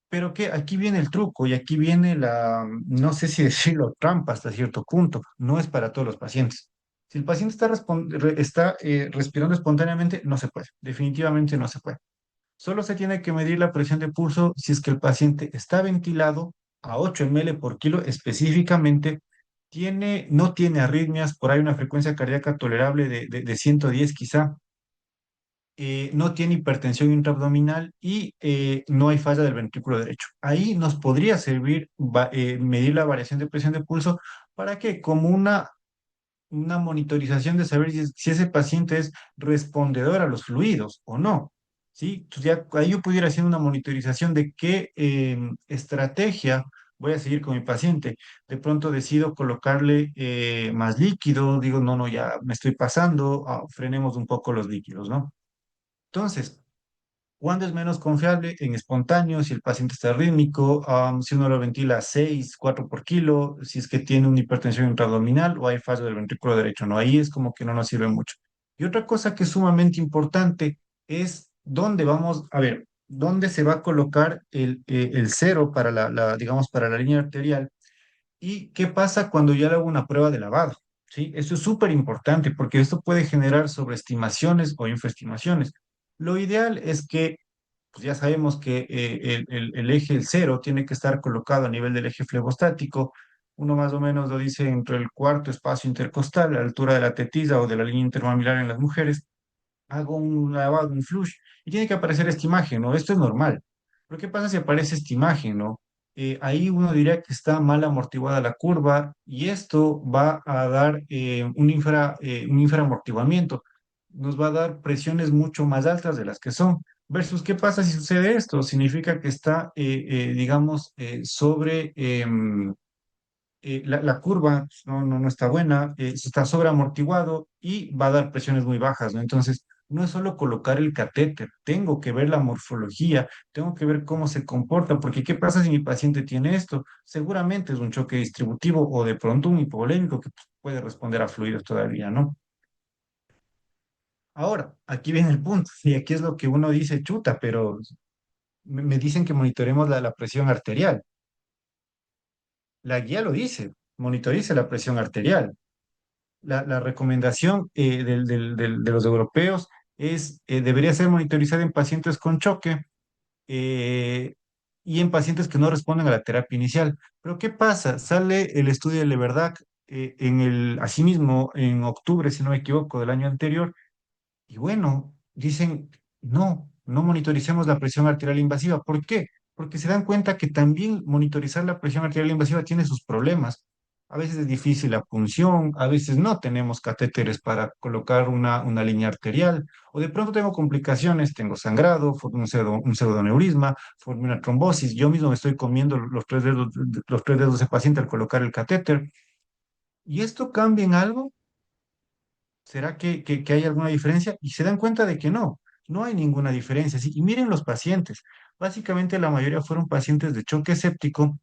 A: Pero que aquí viene el truco y aquí viene no sé si decirlo, trampa hasta cierto punto, no es para todos los pacientes. Si el paciente está respirando espontáneamente, no se puede, definitivamente no se puede. Solo se tiene que medir la presión de pulso si es que el paciente está ventilado a 8 ml por kilo específicamente, no tiene arritmias, por ahí una frecuencia cardíaca tolerable de 110 quizá, no tiene hipertensión intraabdominal y no hay falla del ventrículo derecho. Ahí nos podría servir medir la variación de presión de pulso para que como una monitorización de saber si ese paciente es respondedor a los fluidos o no. ¿Sí? Entonces ya ahí yo pudiera hacer una monitorización de qué estrategia voy a seguir con mi paciente. De pronto decido colocarle más líquido, digo, no, no, ya me estoy pasando, frenemos un poco los líquidos, ¿no? Entonces, ¿cuándo es menos confiable? En espontáneo, si el paciente está rítmico, si uno lo ventila a 6, 4 por kilo, si es que tiene una hipertensión intraabdominal o hay fallo del ventrículo derecho, ¿no? Ahí es como que no nos sirve mucho. Y otra cosa que es sumamente importante es dónde vamos, a ver, dónde se va a colocar el cero para digamos, para la línea arterial y qué pasa cuando yo le hago una prueba de lavado. ¿Sí? Eso es súper importante porque esto puede generar sobreestimaciones o infraestimaciones. Lo ideal es que pues ya sabemos que el eje, el cero, tiene que estar colocado a nivel del eje flebostático. Uno más o menos lo dice entre el cuarto espacio intercostal, a la altura de la tetilla o de la línea intermamilar en las mujeres. Hago un lavado, un flush, y tiene que aparecer esta imagen, ¿no? Esto es normal. Pero ¿qué pasa si aparece esta imagen, ¿no? Ahí uno diría que está mal amortiguada la curva y esto va a dar un infraamortiguamiento. Nos va a dar presiones mucho más altas de las que son. Versus, ¿qué pasa si sucede esto? Significa que está, digamos, la curva pues, no está buena, está sobreamortiguado y va a dar presiones muy bajas, ¿no? Entonces, no es solo colocar el catéter, tengo que ver la morfología, tengo que ver cómo se comporta, porque ¿qué pasa si mi paciente tiene esto? Seguramente es un choque distributivo o de pronto un hipovolémico que pues, puede responder a fluidos todavía, ¿no? Ahora, aquí viene el punto, y aquí es lo que uno dice, chuta, pero me dicen que monitoremos la presión arterial. La guía lo dice, monitorice la presión arterial. La recomendación de los europeos debería ser monitorizada en pacientes con choque eh, y en pacientes que no responden a la terapia inicial. Pero ¿qué pasa? Sale el estudio de Leverdac asimismo en octubre, si no me equivoco, del año anterior, y bueno, dicen, no monitoricemos la presión arterial invasiva. ¿Por qué? Porque se dan cuenta que también monitorizar la presión arterial invasiva tiene sus problemas. A veces es difícil la punción, a veces no tenemos catéteres para colocar una línea arterial, o de pronto tengo complicaciones, tengo sangrado, formé un pseudoneurisma, formé una trombosis, yo mismo me estoy comiendo los 3 dedos de ese paciente al colocar el catéter. ¿Y esto cambia en algo? ¿Será que hay alguna diferencia? Y se dan cuenta de que no hay ninguna diferencia. Sí, y miren los pacientes. Básicamente la mayoría fueron pacientes de choque séptico,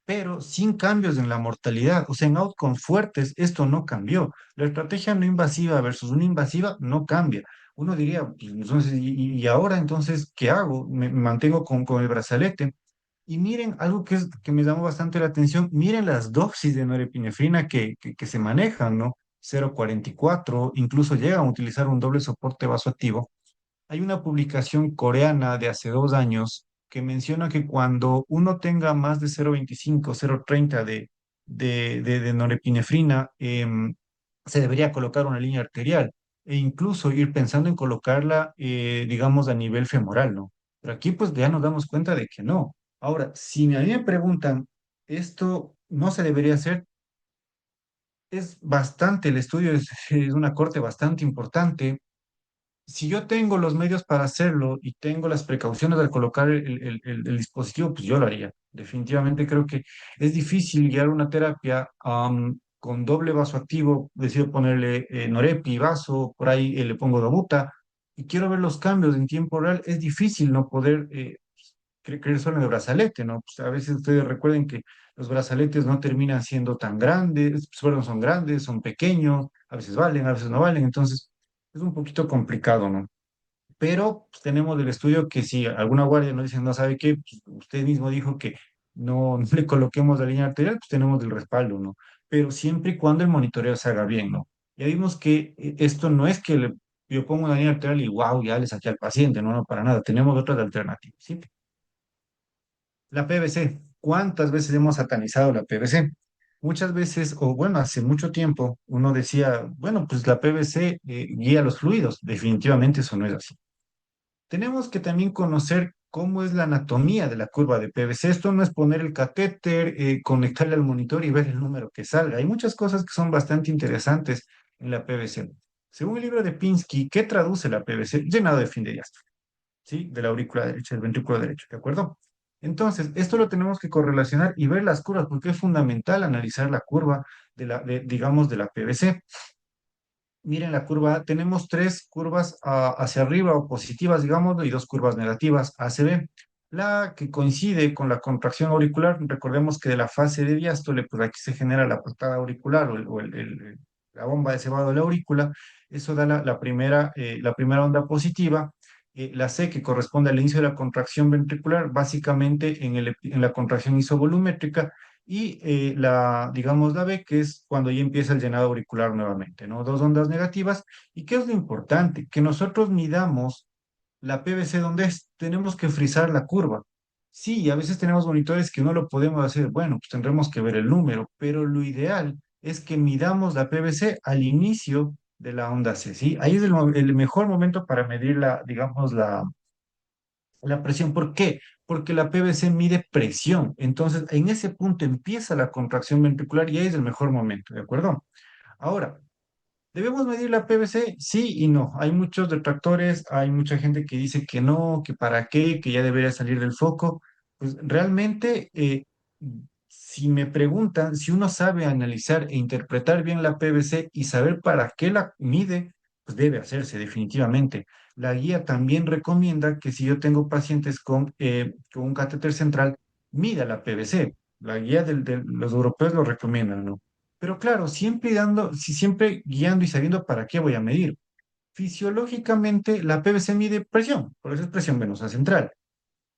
A: pero sin cambios en la mortalidad. O sea, en outcomes fuertes esto no cambió. La estrategia no invasiva versus una invasiva no cambia. Uno diría, pues, entonces, y ahora entonces, ¿qué hago? Me mantengo con el brazalete. Y miren, algo que me llamó bastante la atención, miren las dosis de norepinefrina que se manejan, ¿no? 0,44, incluso llegan a utilizar un doble soporte vasoactivo. Hay una publicación coreana de hace 2 años que menciona que cuando uno tenga más de 0,25, 0,30 de norepinefrina, se debería colocar una línea arterial e incluso ir pensando en colocarla, digamos, a nivel femoral, ¿no? Pero aquí pues ya nos damos cuenta de que no. Ahora, si a mí me preguntan, ¿esto no se debería hacer? Es bastante, el estudio es una corte bastante importante. Si yo tengo los medios para hacerlo y tengo las precauciones al colocar el dispositivo, pues yo lo haría. Definitivamente creo que es difícil guiar una terapia con doble vasoactivo, decido ponerle Norepi, vaso, por ahí le pongo Dobuta, y quiero ver los cambios en tiempo real, es difícil no poder creer solo en el brazalete, ¿no? Pues a veces ustedes recuerden que los brazaletes no terminan siendo tan grandes, pues, son grandes, son pequeños, a veces valen, a veces no valen, entonces es un poquito complicado, ¿no? Pero pues, tenemos el estudio que si alguna guardia nos dice, no sabe qué, pues, usted mismo dijo que no, no le coloquemos la línea arterial, pues tenemos el respaldo, ¿no? Pero siempre y cuando el monitoreo se haga bien, ¿no? Ya vimos que esto no es que yo pongo una línea arterial y wow, ya le saqué al paciente, no, no, para nada, tenemos otras alternativas, ¿sí? La PVC, ¿cuántas veces hemos satanizado la PVC? Muchas veces, o bueno, hace mucho tiempo, uno decía, bueno, pues la PVC guía los fluidos. Definitivamente eso no es así. Tenemos que también conocer cómo es la anatomía de la curva de PVC. Esto no es poner el catéter, conectarle al monitor y ver el número que salga. Hay muchas cosas que son bastante interesantes en la PVC. Según el libro de Pinsky, ¿qué traduce la PVC? Llenado de fin de diástole, ¿sí? De la aurícula derecha, del ventrículo derecho, ¿de acuerdo? Entonces, esto lo tenemos que correlacionar y ver las curvas, porque es fundamental analizar la curva digamos, de la PVC. Miren la curva A, tenemos tres curvas hacia arriba o positivas, digamos, y dos curvas negativas, A, C, B. La que coincide con la contracción auricular, recordemos que de la fase de diástole, pues aquí se genera la patada auricular la bomba de cebado de la aurícula, eso da la primera onda positiva. La C, que corresponde al inicio de la contracción ventricular, básicamente en la contracción isovolumétrica, y digamos, la B, que es cuando ya empieza el llenado auricular nuevamente, ¿no? Dos ondas negativas. ¿Y qué es lo importante? Que nosotros midamos la PVC donde es, tenemos que frizar la curva. Sí, a veces tenemos monitores que no lo podemos hacer, bueno, pues tendremos que ver el número, pero lo ideal es que midamos la PVC al inicio de la onda C, ¿sí? Ahí es el mejor momento para medir digamos, la presión. ¿Por qué? Porque la PVC mide presión. Entonces, en ese punto empieza la contracción ventricular y ahí es el mejor momento, ¿de acuerdo? Ahora, ¿debemos medir la PVC? Sí y no. Hay muchos detractores, hay mucha gente que dice que no, que para qué, que ya debería salir del foco. Pues realmente, si me preguntan, si uno sabe analizar e interpretar bien la PVC y saber para qué la mide, pues debe hacerse definitivamente. La guía también recomienda que si yo tengo pacientes con un catéter central, mida la PVC. La guía de los europeos lo recomiendan, ¿no? Pero claro, siempre guiando y sabiendo para qué voy a medir. Fisiológicamente, la PVC mide presión, por eso es presión venosa central.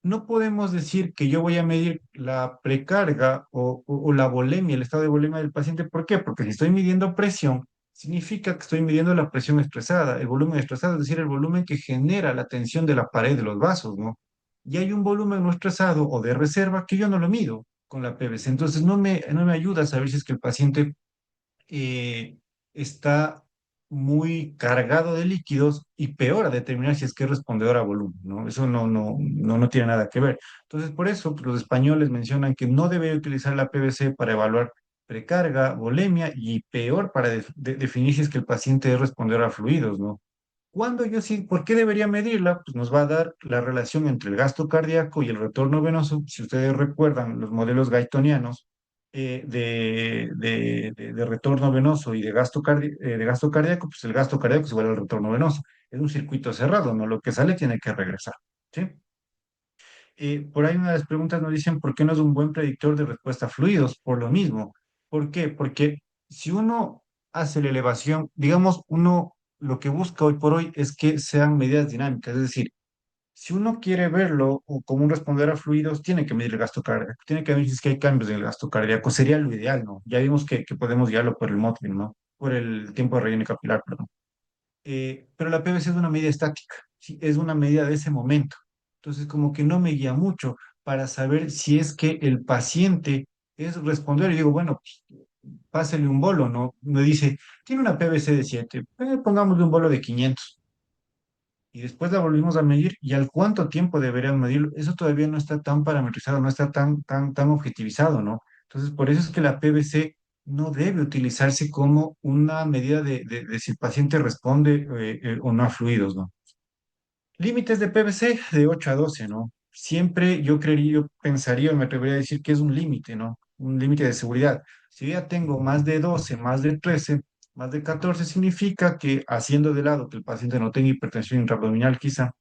A: No podemos decir que yo voy a medir la precarga o la volemia, el estado de volemia del paciente. ¿Por qué? Porque si estoy midiendo presión, significa que estoy midiendo la presión estresada, el volumen estresado, es decir, el volumen que genera la tensión de la pared de los vasos, ¿no? Y hay un volumen no estresado o de reserva que yo no lo mido con la PVC. Entonces, no me ayuda a saber si es que el paciente eh, está muy cargado de líquidos y peor a determinar si es que es respondedor a volumen, ¿no? Eso no tiene nada que ver. Entonces, por eso pues, los españoles mencionan que no debe utilizar la PVC para evaluar precarga, volemia y peor para definir si es que el paciente es respondedor a fluidos, ¿no? Cuando yo sí, ¿por qué debería medirla? Pues nos va a dar la relación entre el gasto cardíaco y el retorno venoso. Si ustedes recuerdan los modelos gaitonianos de retorno venoso y de gasto cardíaco, pues el gasto cardíaco es igual al retorno venoso. Es un circuito cerrado, ¿no? Lo que sale tiene que regresar, ¿sí? Por ahí una de las preguntas nos dicen, ¿por qué no es un buen predictor de respuesta a fluidos? Por lo mismo. ¿Por qué? Porque si uno hace la elevación, digamos, uno lo que busca hoy por hoy es que sean medidas dinámicas, es decir, si uno quiere verlo como un responder a fluidos, tiene que medir el gasto cardíaco, tiene que ver si es que hay cambios en el gasto cardíaco, sería lo ideal, ¿no? Ya vimos que podemos guiarlo por el Motley, ¿no? Por el tiempo de relleno capilar, perdón. Pero la PVC es una medida estática, ¿sí? Es una medida de ese momento. Entonces, como que no me guía mucho para saber si es que el paciente es responder. Y digo, bueno, pues, pásele un bolo, ¿no? Me dice, tiene una PVC de 7, pongámosle un bolo de 500. Y después la volvimos a medir y al cuánto tiempo deberían medirlo. Eso todavía no está tan parametrizado, no está tan objetivizado, ¿no? Entonces, por eso es que la PVC no debe utilizarse como una medida de si el paciente responde o no a fluidos, ¿no? Límites de PVC de 8 a 12, ¿no? Siempre yo creería, yo pensaría, me atrevería a decir que es un límite, ¿no? un límite de seguridad. Si yo ya tengo más de 12, más de 13, más de 14, significa que haciendo de lado que el paciente no tenga hipertensión intraabdominal quizá,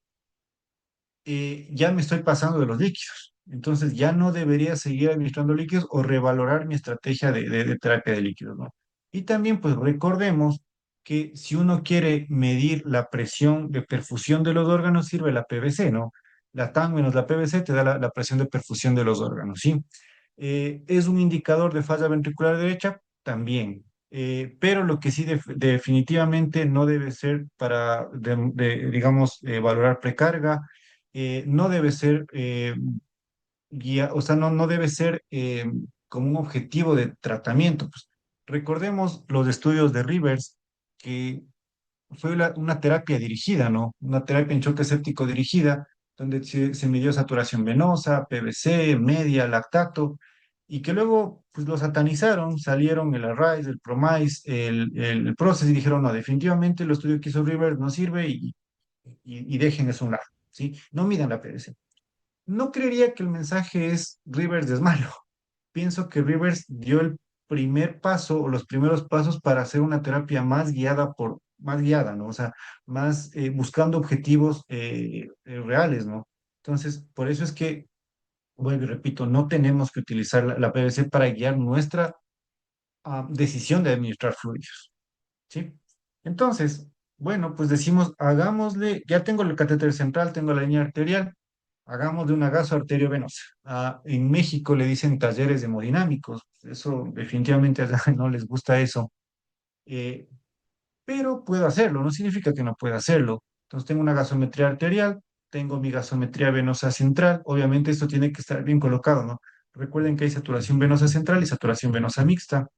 A: ya me estoy pasando de los líquidos. Entonces ya no debería seguir administrando líquidos o revalorar mi estrategia de terapia de líquidos, ¿no? Y también pues recordemos que si uno quiere medir la presión de perfusión de los órganos, sirve la PVC, ¿no? La TAN menos la PVC te da la presión de perfusión de los órganos, ¿sí? ¿Es un indicador de falla ventricular derecha? También. Pero lo que sí definitivamente no debe ser para, digamos, valorar precarga, no debe ser guía, o sea, no debe ser como un objetivo de tratamiento. Pues, recordemos los estudios de Rivers, que fue una terapia dirigida, ¿no? Una terapia en choque séptico dirigida, donde se midió saturación venosa, PVC, media, lactato, y que luego pues lo satanizaron, salieron el Arise, el Promise, el Process, y dijeron, no, definitivamente el estudio que hizo Rivers no sirve y dejen eso a un lado, ¿sí? No midan la PVC. No creería que el mensaje es Rivers es malo. Pienso que Rivers dio el primer paso o los primeros pasos para hacer una terapia más guiada, ¿no? O sea, más buscando objetivos reales, ¿no? Entonces, por eso es que, vuelvo y repito, no tenemos que utilizar la PVC para guiar nuestra decisión de administrar fluidos, ¿sí? Entonces, bueno, pues decimos, hagámosle, ya tengo el catéter central, tengo la línea arterial, hagamos de una gasoarteriovenosa. En México le dicen talleres hemodinámicos, eso definitivamente allá no les gusta eso, eh, pero puedo hacerlo, no significa que no pueda hacerlo. Entonces tengo una gasometría arterial, tengo mi gasometría venosa central, obviamente esto tiene que estar bien colocado, ¿no? Recuerden que hay saturación venosa central y saturación venosa mixta.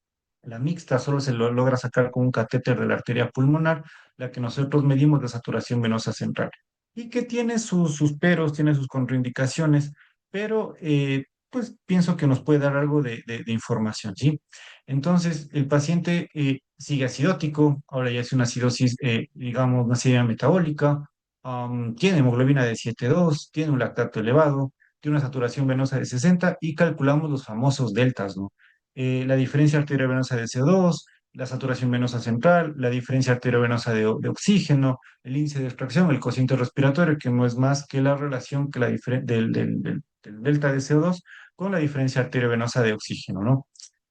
A: La mixta solo se lo logra sacar con un catéter de la arteria pulmonar, la que nosotros medimos la saturación venosa central. Y que tiene sus peros, tiene sus contraindicaciones, pero pues pienso que nos puede dar algo de información, ¿sí? Entonces, el paciente sigue acidótico, ahora ya es una acidosis, digamos, una acidemia metabólica, tiene hemoglobina de 7,2, tiene un lactato elevado, tiene una saturación venosa de 60 y calculamos los famosos deltas, ¿no? La diferencia arteriovenosa de CO2, la saturación venosa central, la diferencia arteriovenosa de oxígeno, el índice de extracción, el cociente respiratorio, que no es más que la relación que del delta de CO2 con la diferencia arteriovenosa de oxígeno, ¿no?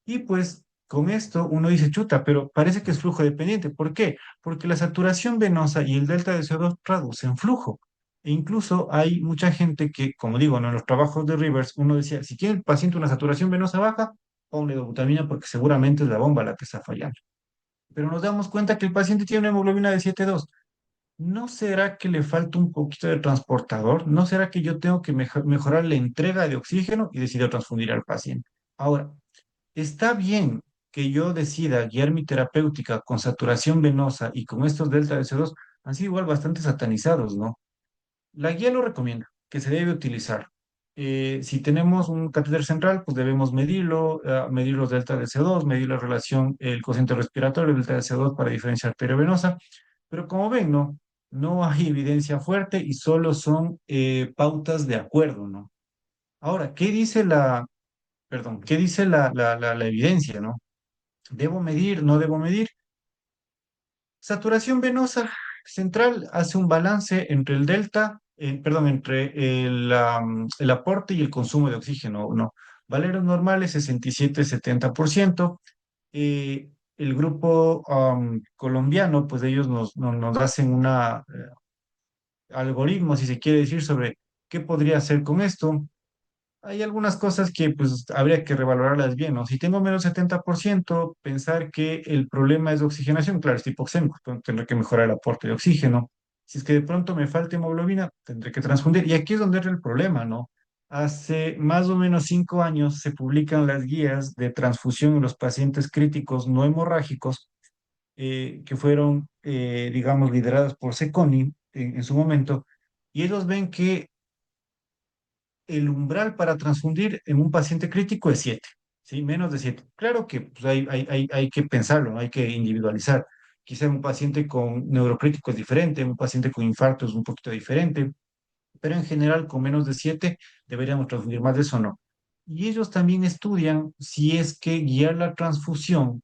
A: Y pues con esto uno dice, chuta, pero parece que es flujo dependiente. ¿Por qué? Porque la saturación venosa y el delta de CO2 traducen flujo. E incluso hay mucha gente que, como digo, ¿no? En los trabajos de Rivers, uno decía, si tiene el paciente una saturación venosa baja, ponle dobutamina porque seguramente es la bomba la que está fallando. Pero nos damos cuenta que el paciente tiene una hemoglobina de 7,2. ¿No será que le falta un poquito de transportador? ¿No será que yo tengo que mejorar la entrega de oxígeno y decido transfundir al paciente? Ahora, está bien que yo decida guiar mi terapéutica con saturación venosa y con estos delta de CO2, han sido igual bastante satanizados, ¿no? La guía lo recomienda, que se debe utilizar. Si tenemos un catéter central, pues debemos medirlo, medir los delta de CO2, medir la relación, el cociente respiratorio, delta de CO2 para diferencia arteriovenosa. Pero como ven, ¿no? No hay evidencia fuerte y solo son pautas de acuerdo, ¿no? Ahora, ¿qué dice la evidencia, ¿no? ¿Debo medir? ¿No debo medir? Saturación venosa central hace un balance entre el delta, perdón, entre el aporte y el consumo de oxígeno, ¿no? Valores normales 67-70%. El grupo colombiano, pues ellos nos hacen una algoritmo, si se quiere decir, sobre qué podría hacer con esto. Hay algunas cosas que pues habría que revalorarlas bien, ¿no? Si tengo menos 70%, pensar que el problema es de oxigenación, claro, es hipoxémico, entonces tendré que mejorar el aporte de oxígeno. Si es que de pronto me falta hemoglobina, tendré que transfundir. Y aquí es donde entra el problema, ¿no? Hace más o menos 5 años se publican las guías de transfusión en los pacientes críticos no hemorrágicos, que fueron, digamos, lideradas por Seconi en su momento, y ellos ven que el umbral para transfundir en un paciente crítico es 7, ¿sí? Menos de 7. Claro que pues, hay que pensarlo, ¿no? Hay que individualizar. Quizá un paciente con neurocrítico es diferente, un paciente con infarto es un poquito diferente, pero en general con menos de 7 deberíamos transfundir más de eso, ¿no? Y ellos también estudian si es que guiar la transfusión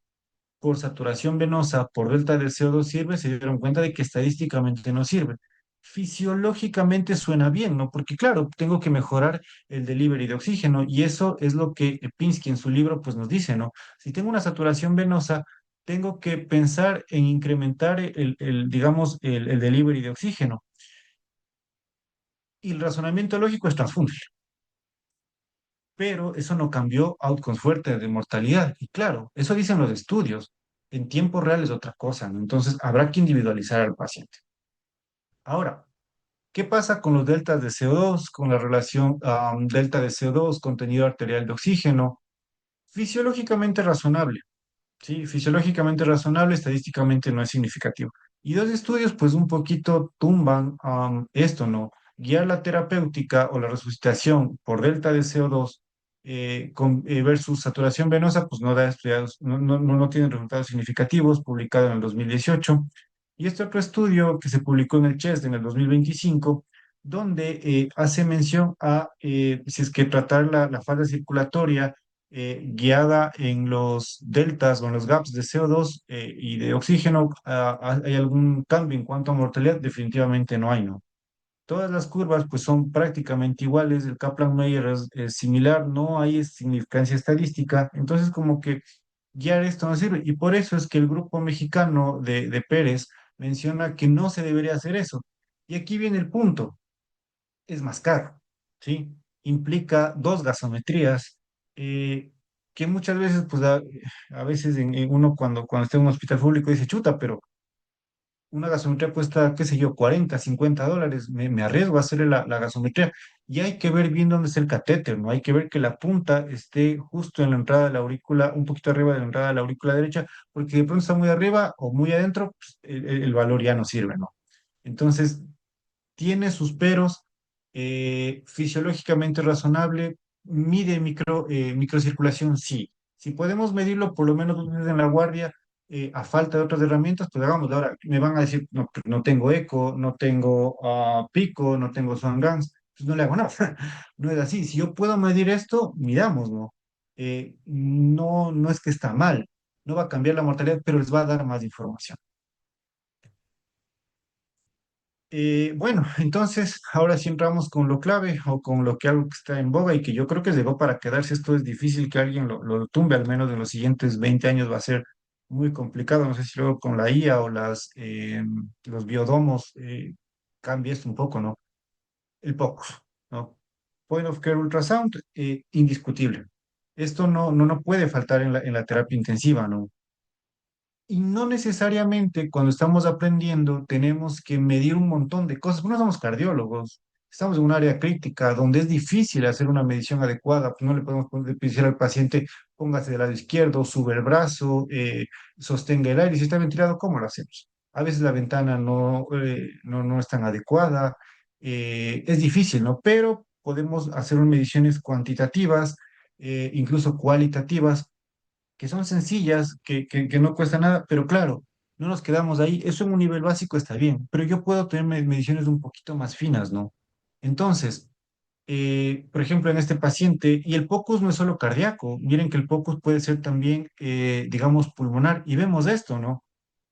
A: por saturación venosa, por delta de CO2 sirve, se dieron cuenta de que estadísticamente no sirve. Fisiológicamente suena bien, ¿no? Porque claro, tengo que mejorar el delivery de oxígeno y eso es lo que Pinsky en su libro pues nos dice, ¿no? Si tengo una saturación venosa, tengo que pensar en incrementar digamos, el delivery de oxígeno. Y el razonamiento lógico es transfundir, pero eso no cambió outcomes fuertes de mortalidad. Y claro, eso dicen los estudios. En tiempo real es otra cosa, ¿no? Entonces habrá que individualizar al paciente. Ahora, ¿qué pasa con los deltas de CO2, con la relación delta de CO2, contenido arterial de oxígeno? Fisiológicamente razonable. Sí, fisiológicamente razonable, estadísticamente no es significativo. Y dos estudios, pues un poquito tumban esto, ¿no? Guiar la terapéutica o la resucitación por delta de CO2 versus saturación venosa, pues no da estudios, no tienen resultados significativos, publicado en el 2018. Y este otro estudio que se publicó en el CHEST en el 2025, donde hace mención a si es que tratar la falla circulatoria guiada en los deltas o en los gaps de CO2 y de oxígeno, ¿hay algún cambio en cuanto a mortalidad? Definitivamente no hay, ¿no? Todas las curvas pues son prácticamente iguales, el Kaplan-Meier es similar, no hay significancia estadística, entonces como que guiar esto no sirve y por eso es que el grupo mexicano de Pérez menciona que no se debería hacer eso. Y aquí viene el punto, es más caro, ¿sí? Implica dos gasometrías, eh, que muchas veces, pues a veces uno cuando está en un hospital público dice, chuta, pero una gasometría cuesta, qué sé yo, 40 50 dólares, me arriesgo a hacer la gasometría. Y hay que ver bien dónde está el catéter, ¿no? Hay que ver que la punta esté justo en la entrada de la aurícula, un poquito arriba de la entrada de la aurícula derecha, porque de pronto está muy arriba o muy adentro, pues, el valor ya no sirve, ¿no? Entonces, tiene sus peros, fisiológicamente razonable, mide microcirculación, sí. Si podemos medirlo por lo menos 2 veces en la guardia, a falta de otras herramientas, pues hagámoslo. Ahora, me van a decir, no, pues no tengo eco, no tengo pico, no tengo Swan-Ganz, pues no le hago nada. No es así. Si yo puedo medir esto, midámoslo. No es que está mal, no va a cambiar la mortalidad, pero les va a dar más información. Bueno, entonces ahora sí entramos con lo clave o con lo que algo que está en boga y que yo creo que llegó para quedarse. Esto es difícil que alguien lo tumbe, al menos en los siguientes 20 años va a ser muy complicado. No sé si luego con la IA o los biodomos cambia esto un poco, ¿no? El POCUS, ¿no? Point of Care Ultrasound, indiscutible. Esto no puede faltar en la terapia intensiva, ¿no? Y no necesariamente cuando estamos aprendiendo tenemos que medir un montón de cosas. No somos cardiólogos, estamos en un área crítica donde es difícil hacer una medición adecuada. Pues no le podemos decir al paciente, póngase del lado izquierdo, sube el brazo, sostenga el aire. Si está ventilado, ¿cómo lo hacemos? A veces la ventana no es tan adecuada. Es difícil, ¿no? Pero podemos hacer mediciones cuantitativas, incluso cualitativas que son sencillas, que no cuesta nada, pero claro, no nos quedamos ahí. Eso en un nivel básico está bien, pero yo puedo tener mediciones un poquito más finas, ¿no? Entonces, por ejemplo, en este paciente, y el POCUS no es solo cardíaco, miren que el POCUS puede ser también, digamos, pulmonar, y vemos esto, ¿no?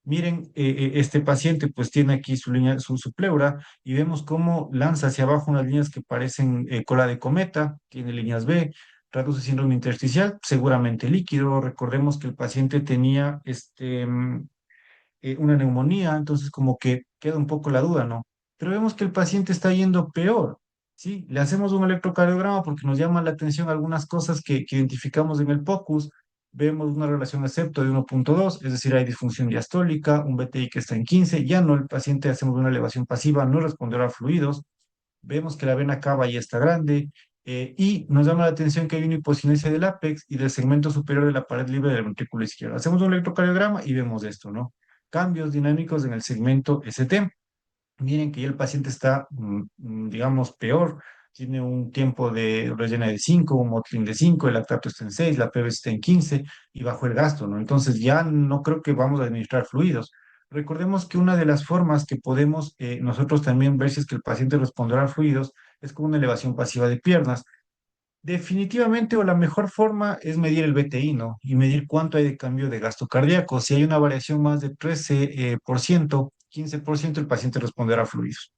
A: Miren, este paciente pues tiene aquí su línea, su pleura, y vemos cómo lanza hacia abajo unas líneas que parecen cola de cometa, tiene líneas B, reduce síndrome intersticial, seguramente líquido. Recordemos que el paciente tenía una neumonía, entonces como que queda un poco la duda, ¿no? Pero vemos que el paciente está yendo peor, ¿sí? Le hacemos un electrocardiograma porque nos llaman la atención algunas cosas que identificamos en el POCUS, vemos una relación acepto de 1.2, es decir, hay disfunción diastólica, un BTI que está en 15, ya no el paciente hacemos una elevación pasiva, no responderá a fluidos, vemos que la vena cava ya está grande, y nos llama la atención que hay una hipocinesia del ápex y del segmento superior de la pared libre del ventrículo izquierdo. Hacemos un electrocardiograma y vemos esto, ¿no? Cambios dinámicos en el segmento ST. Miren que ya el paciente está, digamos, peor. Tiene un tiempo de rellena de 5, un Motlin de 5, el lactato está en 6, la PV está en 15 y bajo el gasto, ¿no? Entonces ya no creo que vamos a administrar fluidos. Recordemos que una de las formas que podemos nosotros también ver si es que el paciente responderá a fluidos es con una elevación pasiva de piernas. Definitivamente, o la mejor forma es medir el BTI, ¿no? Y medir cuánto hay de cambio de gasto cardíaco. Si hay una variación más de 13%, 15%, el paciente responderá a fluidos.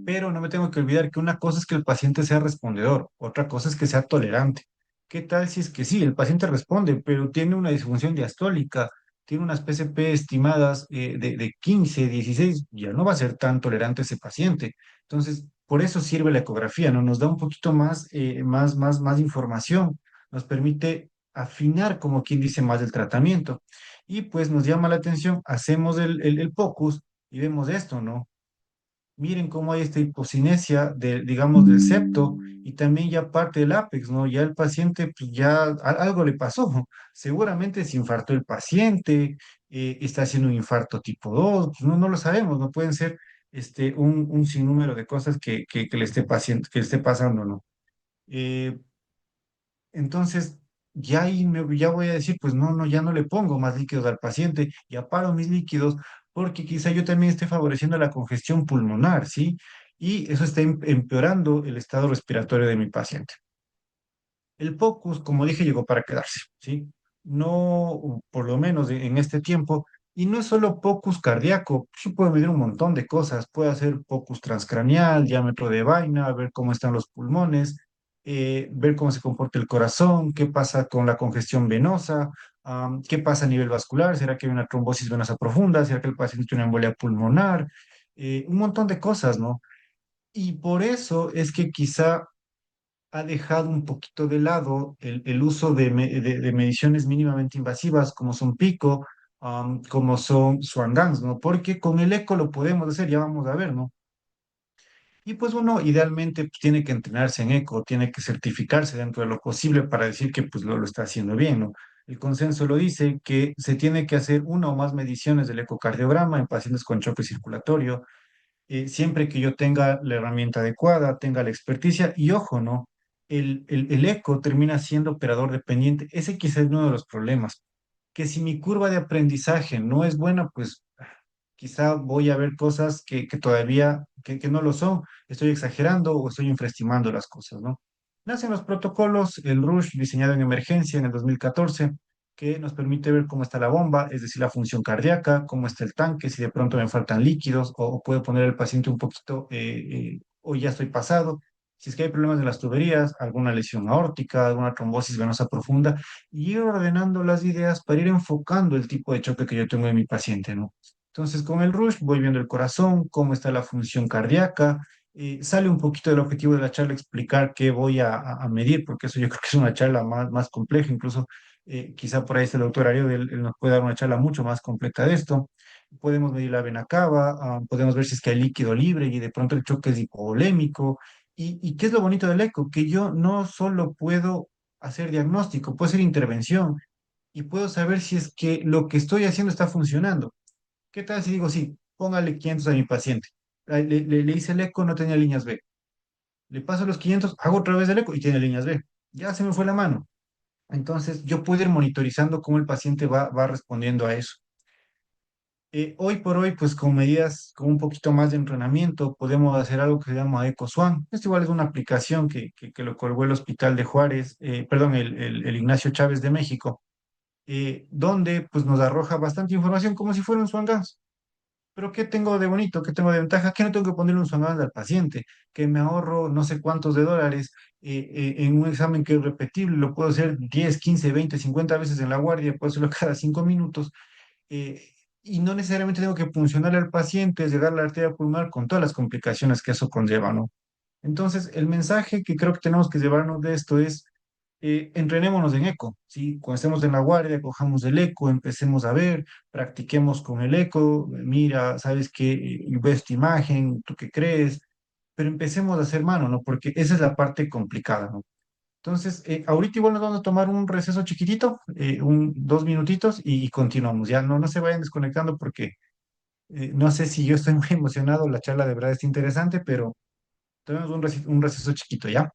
A: Pero no me tengo que olvidar que una cosa es que el paciente sea respondedor, otra cosa es que sea tolerante. ¿Qué tal si es que sí, el paciente responde, pero tiene una disfunción diastólica, tiene unas PCP estimadas de 15, 16, ya no va a ser tan tolerante ese paciente? Entonces, por eso sirve la ecografía, ¿no? Nos da un poquito más, más información, nos permite afinar, como quien dice, más el tratamiento. Y pues nos llama la atención, hacemos el POCUS y vemos esto, ¿no? Miren cómo hay esta hipocinesia digamos, del septo y también ya parte del ápex, ¿no? Ya el paciente, pues ya algo le pasó. Seguramente se infartó el paciente, está haciendo un infarto tipo 2, pues no lo sabemos, no pueden ser un sinnúmero de cosas que le esté que le esté pasando, ¿no? Eh, entonces, ya ahí ya voy a decir, pues no, ya no le pongo más líquidos al paciente, ya paro mis líquidos, porque quizá yo también esté favoreciendo la congestión pulmonar, ¿sí? Y eso está empeorando el estado respiratorio de mi paciente. El POCUS, como dije, llegó para quedarse, ¿sí? No, por lo menos en este tiempo, y no es solo POCUS cardíaco, sí puede medir un montón de cosas, puede hacer POCUS transcranial, diámetro de vaina, ver cómo están los pulmones, ver cómo se comporta el corazón, qué pasa con la congestión venosa, qué pasa a nivel vascular, será que hay una trombosis venosa profunda, será que el paciente tiene una embolia pulmonar, un montón de cosas, ¿no? Y por eso es que quizá ha dejado un poquito de lado el uso de mediciones mínimamente invasivas como son PICO, como son Swan-Ganz, ¿no? Porque con el eco lo podemos hacer, ya vamos a ver, ¿no? Y pues uno idealmente pues, tiene que entrenarse en eco, tiene que certificarse dentro de lo posible para decir que pues lo está haciendo bien, ¿no? El consenso lo dice que se tiene que hacer una o más mediciones del ecocardiograma en pacientes con choque circulatorio, siempre que yo tenga la herramienta adecuada, tenga la experticia y ojo, ¿no? El eco termina siendo operador dependiente. Ese quizás es uno de los problemas. Que si mi curva de aprendizaje no es buena, pues quizá voy a ver cosas que todavía, que no lo son. Estoy exagerando o estoy infraestimando las cosas, ¿no? Nacen los protocolos, el RUSH diseñado en emergencia en el 2014 que nos permite ver cómo está la bomba, es decir, la función cardíaca, cómo está el tanque, si de pronto me faltan líquidos o puedo poner al paciente un poquito o ya estoy pasado. Si es que hay problemas en las tuberías, alguna lesión aórtica, alguna trombosis venosa profunda, y ir ordenando las ideas para ir enfocando el tipo de choque que yo tengo en mi paciente, ¿no? Entonces, con el RUSH voy viendo el corazón, cómo está la función cardíaca, sale un poquito del objetivo de la charla explicar qué voy a medir, porque eso yo creo que es una charla más compleja, incluso quizá por ahí está el doctor Ariel, él nos puede dar una charla mucho más completa de esto. Podemos medir la vena cava, podemos ver si es que hay líquido libre y de pronto el choque es hipovolémico. ¿Y qué es lo bonito del eco? Que yo no solo puedo hacer diagnóstico, puedo hacer intervención y puedo saber si es que lo que estoy haciendo está funcionando. ¿Qué tal si digo, sí, póngale 500 a mi paciente? Le hice el eco, no tenía líneas B. Le paso los 500, hago otra vez el eco y tiene líneas B. Ya se me fue la mano. Entonces, yo puedo ir monitorizando cómo el paciente va respondiendo a eso. Hoy por hoy, pues con medidas, con un poquito más de entrenamiento, podemos hacer algo que se llama EcoSwan. Esto igual es una aplicación que lo colgó el Hospital de Juárez, perdón, el Ignacio Chávez de México, donde pues nos arroja bastante información como si fuera un Swan Ganz. Pero ¿qué tengo de bonito? ¿Qué tengo de ventaja? Que no tengo que ponerle un Swan Ganz al paciente, que me ahorro no sé cuántos de dólares en un examen que es repetible, lo puedo hacer 10, 15, 20, 50 veces en la guardia, puedo hacerlo cada 5 minutos eh, y no necesariamente tengo que funcionar al paciente, llegar a la arteria pulmonar con todas las complicaciones que eso conlleva, ¿no? Entonces, el mensaje que creo que tenemos que llevarnos de esto es, entrenémonos en eco, ¿sí? Cuando estemos en la guardia, cojamos el eco, empecemos a ver, practiquemos con el eco, mira, ¿sabes qué? Ve esta imagen, ¿tú qué crees? Pero empecemos a hacer mano, ¿no? Porque esa es la parte complicada, ¿no? Entonces, ahorita igual nos vamos a tomar un receso chiquitito, 2 minutitos y continuamos. Ya no se vayan desconectando porque no sé si yo estoy muy emocionado, la charla de verdad es interesante, pero tenemos un receso chiquito, ¿ya?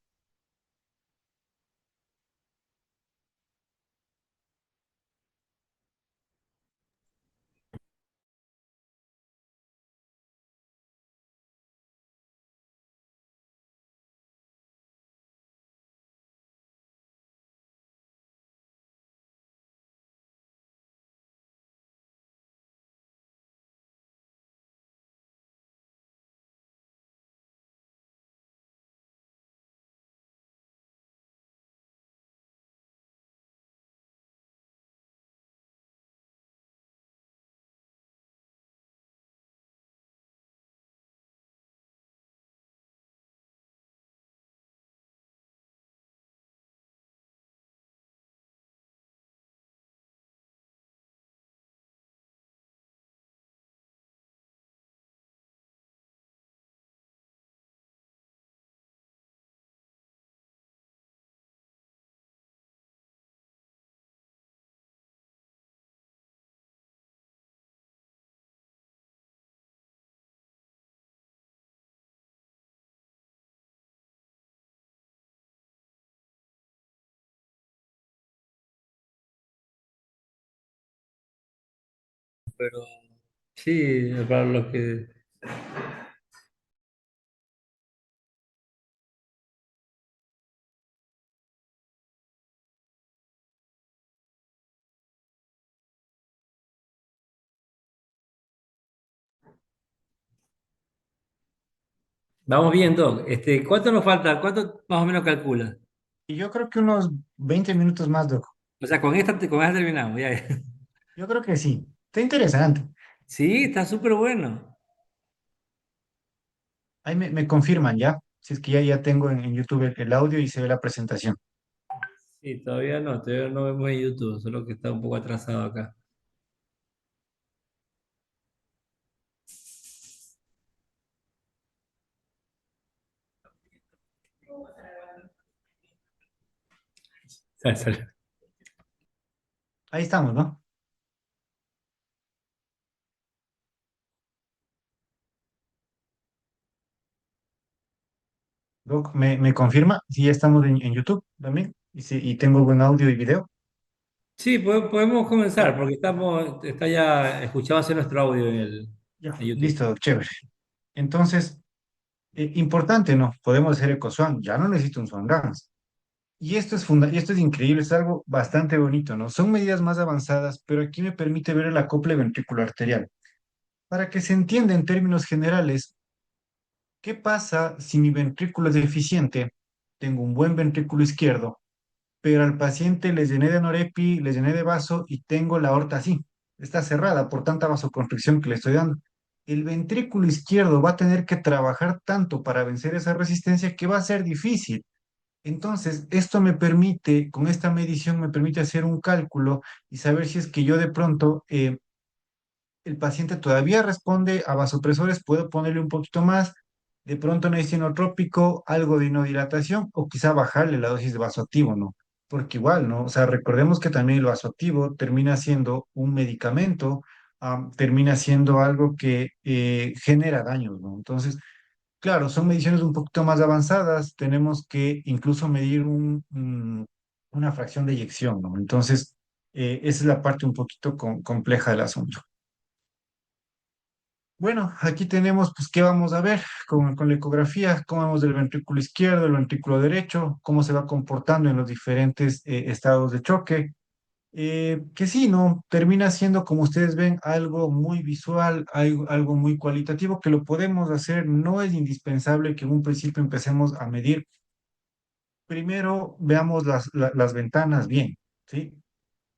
B: pero sí, para los que... Vamos bien, Doc. ¿Cuánto nos falta? ¿Cuánto más o menos calcula?
A: Y yo creo que unos 20 minutos más, Doc.
B: O sea, con esta terminamos, ya.
A: Yo creo que sí. Está interesante.
B: Sí, está súper bueno.
A: Ahí me confirman ya. Si es que ya tengo en YouTube el audio y se ve la presentación.
B: Sí, todavía no vemos en YouTube, solo que está un poco atrasado acá. Sale, sale.
A: Ahí estamos, ¿no? Doc, me confirma si ya estamos en YouTube también. Y tengo buen audio y video.
B: Sí, podemos comenzar,
A: Ya,
B: porque está ya escuchábase nuestro audio
A: ya.
B: en YouTube.
A: Listo, Doc, chévere. Entonces, importante, ¿no? Podemos hacer EcoSwan. Ya no necesito un Swan Dance. Y esto es increíble, es algo bastante bonito, ¿no? Son medidas más avanzadas, pero aquí me permite ver el acople ventricular arterial. Para que se entienda en términos generales, ¿qué pasa si mi ventrículo es deficiente? Tengo un buen ventrículo izquierdo, pero al paciente le llené de anorepi, le llené de vaso y tengo la aorta así. Está cerrada por tanta vasoconstricción que le estoy dando. El ventrículo izquierdo va a tener que trabajar tanto para vencer esa resistencia que va a ser difícil. Entonces, esto me permite, con esta medición, me permite hacer un cálculo y saber si es que yo de pronto el paciente todavía responde a vasopresores, puedo ponerle un poquito más, de pronto necesita inotrópico, algo de inodilatación o quizá bajarle la dosis de vasoactivo, ¿no? Porque igual, ¿no? O sea, recordemos que también el vasoactivo termina siendo un medicamento, termina siendo algo que genera daños, ¿no? Entonces, claro, son mediciones un poquito más avanzadas, tenemos que incluso medir una fracción de eyección, ¿no? Entonces, esa es la parte un poquito compleja del asunto. Bueno, aquí tenemos, pues, ¿qué vamos a ver con la ecografía? ¿Cómo vemos del ventrículo izquierdo, el ventrículo derecho? ¿Cómo se va comportando en los diferentes estados de choque? Que sí, ¿no? Termina siendo, como ustedes ven, algo muy visual, algo muy cualitativo, que lo podemos hacer. No es indispensable que en un principio empecemos a medir. Primero, veamos las ventanas bien, ¿sí?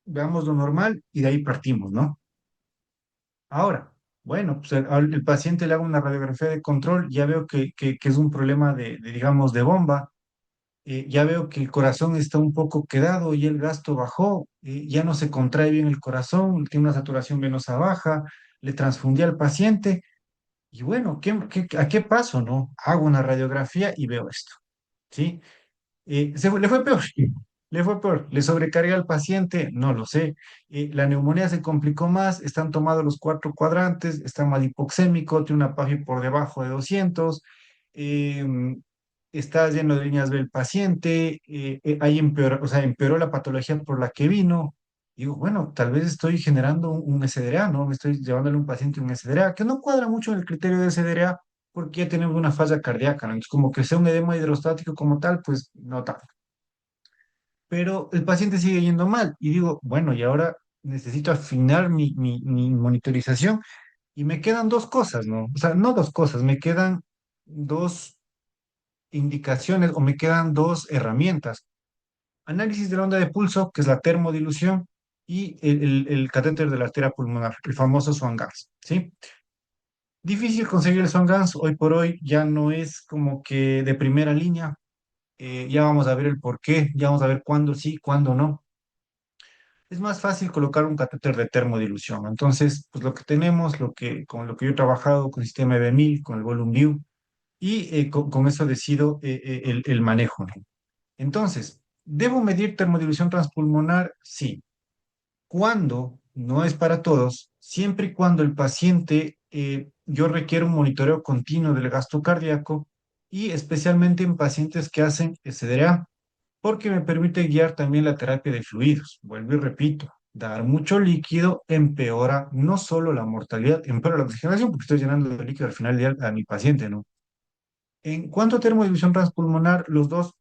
A: Veamos lo normal y de ahí partimos, ¿no? Ahora, bueno, pues el paciente le hago una radiografía de control, ya veo que es un problema digamos, de bomba, ya veo que el corazón está un poco quedado y el gasto bajó, ya no se contrae bien el corazón, tiene una saturación venosa baja, le transfundí al paciente y bueno, a qué paso, no? Hago una radiografía y veo esto, ¿sí? Le fue peor, le fue peor. Le sobrecargué al paciente, no lo sé. La neumonía se complicó más, están tomados los cuatro cuadrantes, está mal hipoxémico, tiene una PAFI por debajo de 200, eh, está lleno de líneas B el paciente, ahí empeoró, o sea, empeoró la patología por la que vino. Digo, bueno, tal vez estoy generando un SDRA, ¿no? Me estoy llevándole a un paciente un SDRA, que no cuadra mucho en el criterio de SDRA porque ya tenemos una falla cardíaca, ¿no? Entonces, como que sea un edema hidrostático como tal, pues no tanto. Pero el paciente sigue yendo mal y digo, bueno, y ahora necesito afinar mi monitorización y me quedan dos cosas, ¿no? O sea, no dos cosas, me quedan dos indicaciones o me quedan dos herramientas. Análisis de la onda de pulso, que es la termodilución, y el catéter de la arteria pulmonar, el famoso Swan-Ganz, ¿sí? Difícil conseguir el Swan-Ganz, hoy por hoy ya no es como que de primera línea, ya vamos a ver el por qué, ya vamos a ver cuándo sí, cuándo no. Es más fácil colocar un catéter de termodilución. Entonces, pues lo que tenemos, con lo que yo he trabajado con el sistema EBMIL, con el Volume View, y con eso decido el manejo, ¿no? Entonces, ¿debo medir termodilución transpulmonar? Sí. ¿Cuándo? No es para todos, siempre y cuando el paciente, yo requiero un monitoreo continuo del gasto cardíaco y especialmente en pacientes que hacen SDRA porque me permite guiar también la terapia de fluidos. Vuelvo y repito, dar mucho líquido empeora no solo la mortalidad, empeora la oxigenación, porque estoy llenando de líquido al final del día a mi paciente, ¿no? En cuanto a termodilución transpulmonar, los dos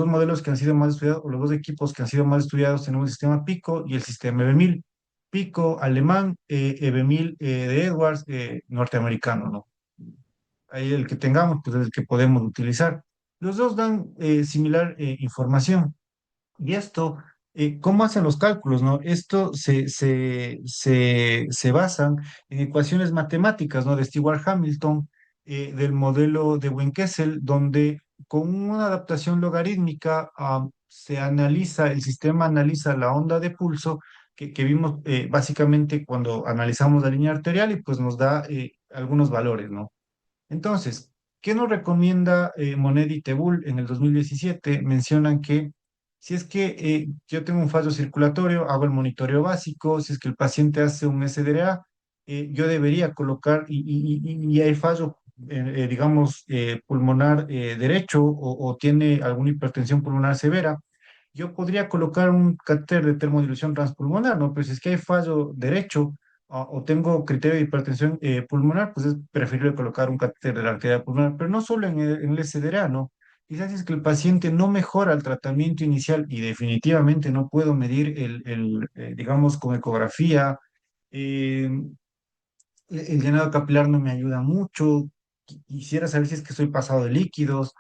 A: modelos que han sido más estudiados, o los dos equipos que han sido más estudiados, tenemos el sistema PICO y el sistema EB1000. PICO alemán, EB1000 de Edwards, norteamericano, ¿no? Ahí el que tengamos, pues es el que podemos utilizar. Los dos dan similar información. Y esto, ¿cómo hacen los cálculos, no? Esto se basan en ecuaciones matemáticas, ¿no? De Stewart-Hamilton, del modelo de Wien-Kessel, donde con una adaptación logarítmica se analiza, el sistema analiza la onda de pulso que vimos básicamente cuando analizamos la línea arterial y pues nos da algunos valores, ¿no? Entonces, ¿qué nos recomienda Monet y Tebul en el 2017? Mencionan que si es que yo tengo un fallo circulatorio, hago el monitoreo básico, si es que el paciente hace un SDRA, yo debería colocar, y hay fallo, digamos, pulmonar derecho o tiene alguna hipertensión pulmonar severa, yo podría colocar un catéter de termodilución transpulmonar, ¿no? Pues si es que hay fallo derecho o tengo criterio de hipertensión pulmonar, pues es preferible colocar un catéter de la arteria pulmonar, pero no solo en el SDRA, ¿no? Quizás si es que el paciente no mejora el tratamiento inicial y definitivamente no puedo medir digamos, con ecografía, eh, el llenado capilar no me ayuda mucho, quisiera saber si es que estoy pasado de líquidos,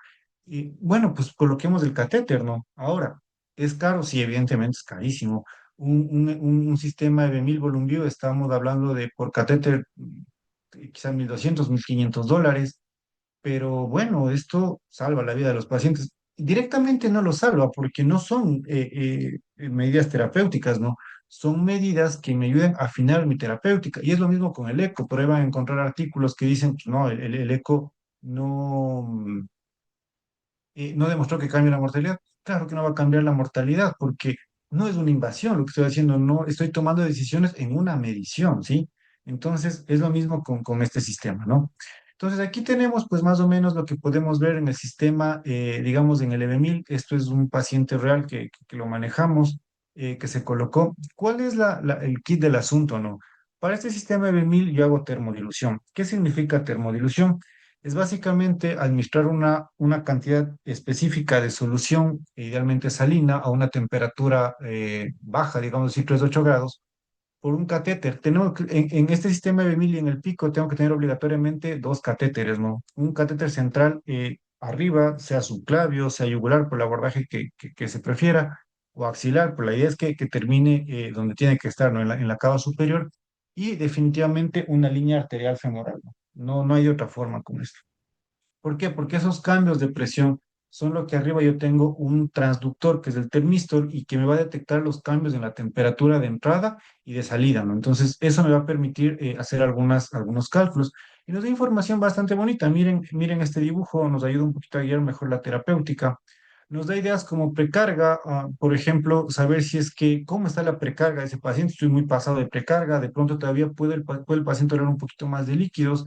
A: y bueno, pues coloquemos el catéter, ¿no? Ahora, ¿es caro? Sí, evidentemente es carísimo. Un sistema de 1000 Volume estamos hablando de por catéter quizás 1200, $1500, pero bueno, esto salva la vida de los pacientes. Directamente no lo salva porque no son medidas terapéuticas, ¿no? Son medidas que me ayudan a afinar mi terapéutica. Y es lo mismo con el eco. Por ahí van a encontrar artículos que dicen, pues, no, el eco no demostró que cambie la mortalidad. Claro que no va a cambiar la mortalidad porque no es una invasión lo que estoy haciendo, no estoy tomando decisiones en una medición, ¿sí? Entonces es lo mismo con este sistema, ¿no? Entonces aquí tenemos pues más o menos lo que podemos ver en el sistema, digamos en el EB1000, esto es un paciente real que lo manejamos, que se colocó. ¿Cuál es el kit del asunto, no? Para este sistema EB1000 yo hago termodilución. ¿Qué significa termodilución? Es básicamente administrar una cantidad específica de solución, idealmente salina, a una temperatura baja, digamos decir 3,8 grados, por un catéter. En este sistema de Bemil y en el pico tengo que tener obligatoriamente dos catéteres, ¿no? Un catéter central arriba, sea subclavio, sea yugular, por el abordaje que se prefiera, o axilar, pero la idea es que termine donde tiene que estar, ¿no? En la cava superior, y definitivamente una línea arterial femoral, ¿no? No hay otra forma con esto. ¿Por qué? Porque esos cambios de presión son lo que arriba yo tengo un transductor, que es el termistor, y que me va a detectar los cambios en la temperatura de entrada y de salida, ¿no? Entonces, eso me va a permitir hacer algunos cálculos. Y nos da información bastante bonita. Miren este dibujo, nos ayuda un poquito a guiar mejor la terapéutica. Nos da ideas como precarga, por ejemplo, saber si es que, cómo está la precarga de ese paciente. Estoy muy pasado de precarga, de pronto todavía puede el paciente tolerar un poquito más de líquidos,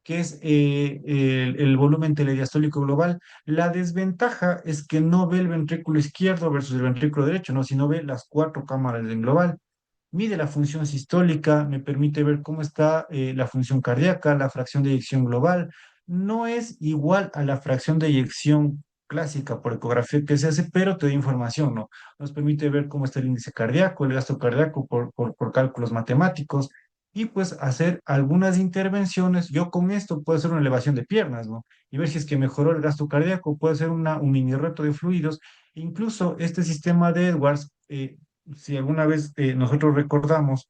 A: que es el volumen telediastólico global. La desventaja es que no ve el ventrículo izquierdo versus el ventrículo derecho, ¿no? Sino ve las cuatro cámaras en global. Mide la función sistólica, me permite ver cómo está la función cardíaca, la fracción de eyección global. No es igual a la fracción de eyección clásica por ecografía que se hace, pero te da información, ¿no? Nos permite ver cómo está el índice cardíaco, el gasto cardíaco por cálculos matemáticos y pues hacer algunas intervenciones. Yo con esto puedo hacer una elevación de piernas, ¿no? Y ver si es que mejoró el gasto cardíaco, puede hacer un mini reto de fluidos. Incluso este sistema de Edwards, si alguna vez nosotros recordamos,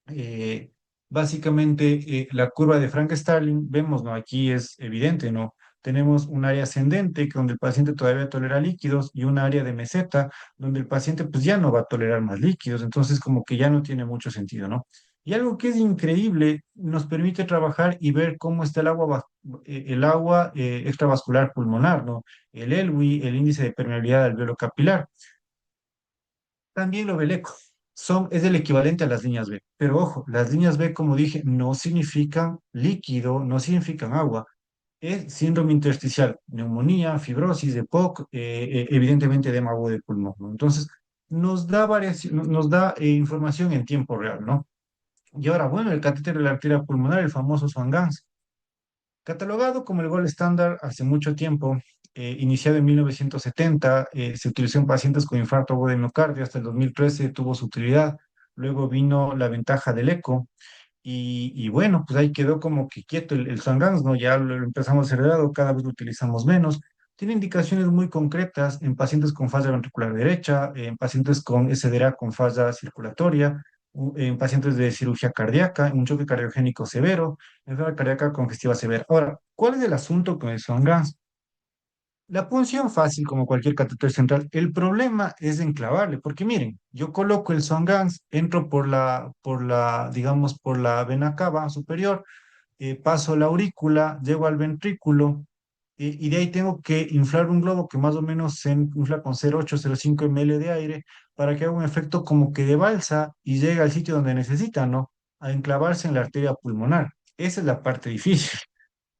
A: eh, básicamente la curva de Frank Starling, vemos, ¿no? Aquí es evidente, ¿no? Tenemos un área ascendente que donde el paciente todavía tolera líquidos y un área de meseta donde el paciente pues ya no va a tolerar más líquidos, entonces como que ya no tiene mucho sentido, ¿no? Y algo que es increíble, nos permite trabajar y ver cómo está el agua extravascular pulmonar, ¿no? El ELWI, el índice de permeabilidad alveolo capilar. También lo del eco. Es el equivalente a las líneas B. Pero ojo, las líneas B, como dije, no significan líquido, no significan agua. Es síndrome intersticial, neumonía, fibrosis, EPOC, evidentemente edema agudo de pulmón, ¿no? Entonces, nos da información en tiempo real, ¿no? Y ahora, bueno, el catéter de la arteria pulmonar, el famoso Swan-Ganz, catalogado como el gold estándar hace mucho tiempo, iniciado en 1970, se utilizó en pacientes con infarto agudo de miocardio, hasta el 2013 tuvo su utilidad, luego vino la ventaja del eco, y bueno, pues ahí quedó como que quieto el Swan-Ganz, ¿no? Ya lo empezamos a hacer de lado, cada vez lo utilizamos menos. Tiene indicaciones muy concretas en pacientes con falla ventricular derecha, en pacientes con SDRA con falla circulatoria, en pacientes de cirugía cardíaca, en un choque cardiogénico severo, enfermedad cardíaca congestiva severa. Ahora, ¿cuál es el asunto con el Swan-Ganz? La punción fácil como cualquier catéter central. El problema es enclavarle, porque miren, yo coloco el Swan-Ganz, entro digamos, por la vena cava superior, paso la aurícula, llego al ventrículo, y de ahí tengo que inflar un globo que más o menos se infla con 0,8-0,5 ml de aire para que haga un efecto como que de balsa y llegue al sitio donde necesita, ¿no? A enclavarse en la arteria pulmonar. Esa es la parte difícil,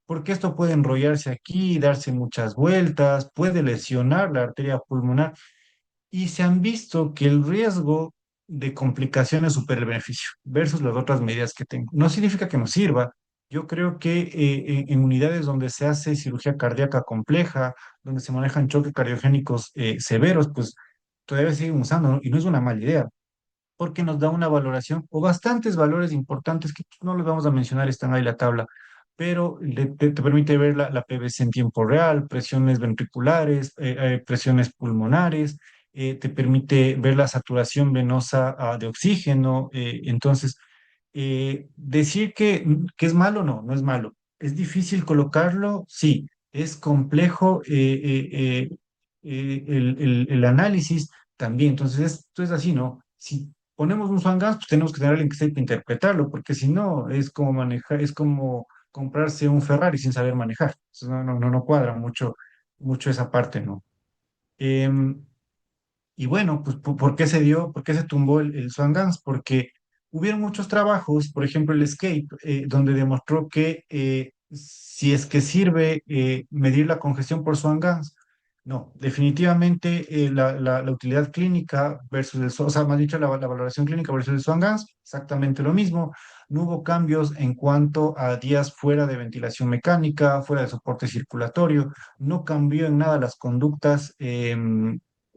A: porque esto puede enrollarse aquí, darse muchas vueltas, puede lesionar la arteria pulmonar y se han visto que el riesgo de complicaciones supera el beneficio versus las otras medidas que tengo. No significa que no sirva. Yo creo que en unidades donde se hace cirugía cardíaca compleja, donde se manejan choques cardiogénicos severos, pues todavía siguen usando, ¿no? Y no es una mala idea porque nos da una valoración o bastantes valores importantes que no los vamos a mencionar, están ahí en la tabla, pero te permite ver la PVC en tiempo real, presiones ventriculares, presiones pulmonares, te permite ver la saturación venosa de oxígeno. Entonces, decir que es malo, no, no es malo. ¿Es difícil colocarlo? Sí. ¿Es complejo el análisis? También. Entonces, esto es así, ¿no? Si ponemos un Swan Gas, pues tenemos que tener a alguien que sepa interpretarlo, porque si no, es como manejar, es como comprarse un Ferrari sin saber manejar. Entonces, no cuadra mucho esa parte, ¿no? Em, y bueno, pues ¿por qué se dio, por qué se tumbó el Swan Ganz? Porque hubieron muchos trabajos, por ejemplo el Escape, donde demostró que si es que sirve medir la congestión por Swan Ganz, no, definitivamente la utilidad clínica versus o sea, más dicho, la valoración clínica versus el Swan Ganz, exactamente lo mismo. No hubo cambios en cuanto a días fuera de ventilación mecánica, fuera de soporte circulatorio, no cambió en nada las conductas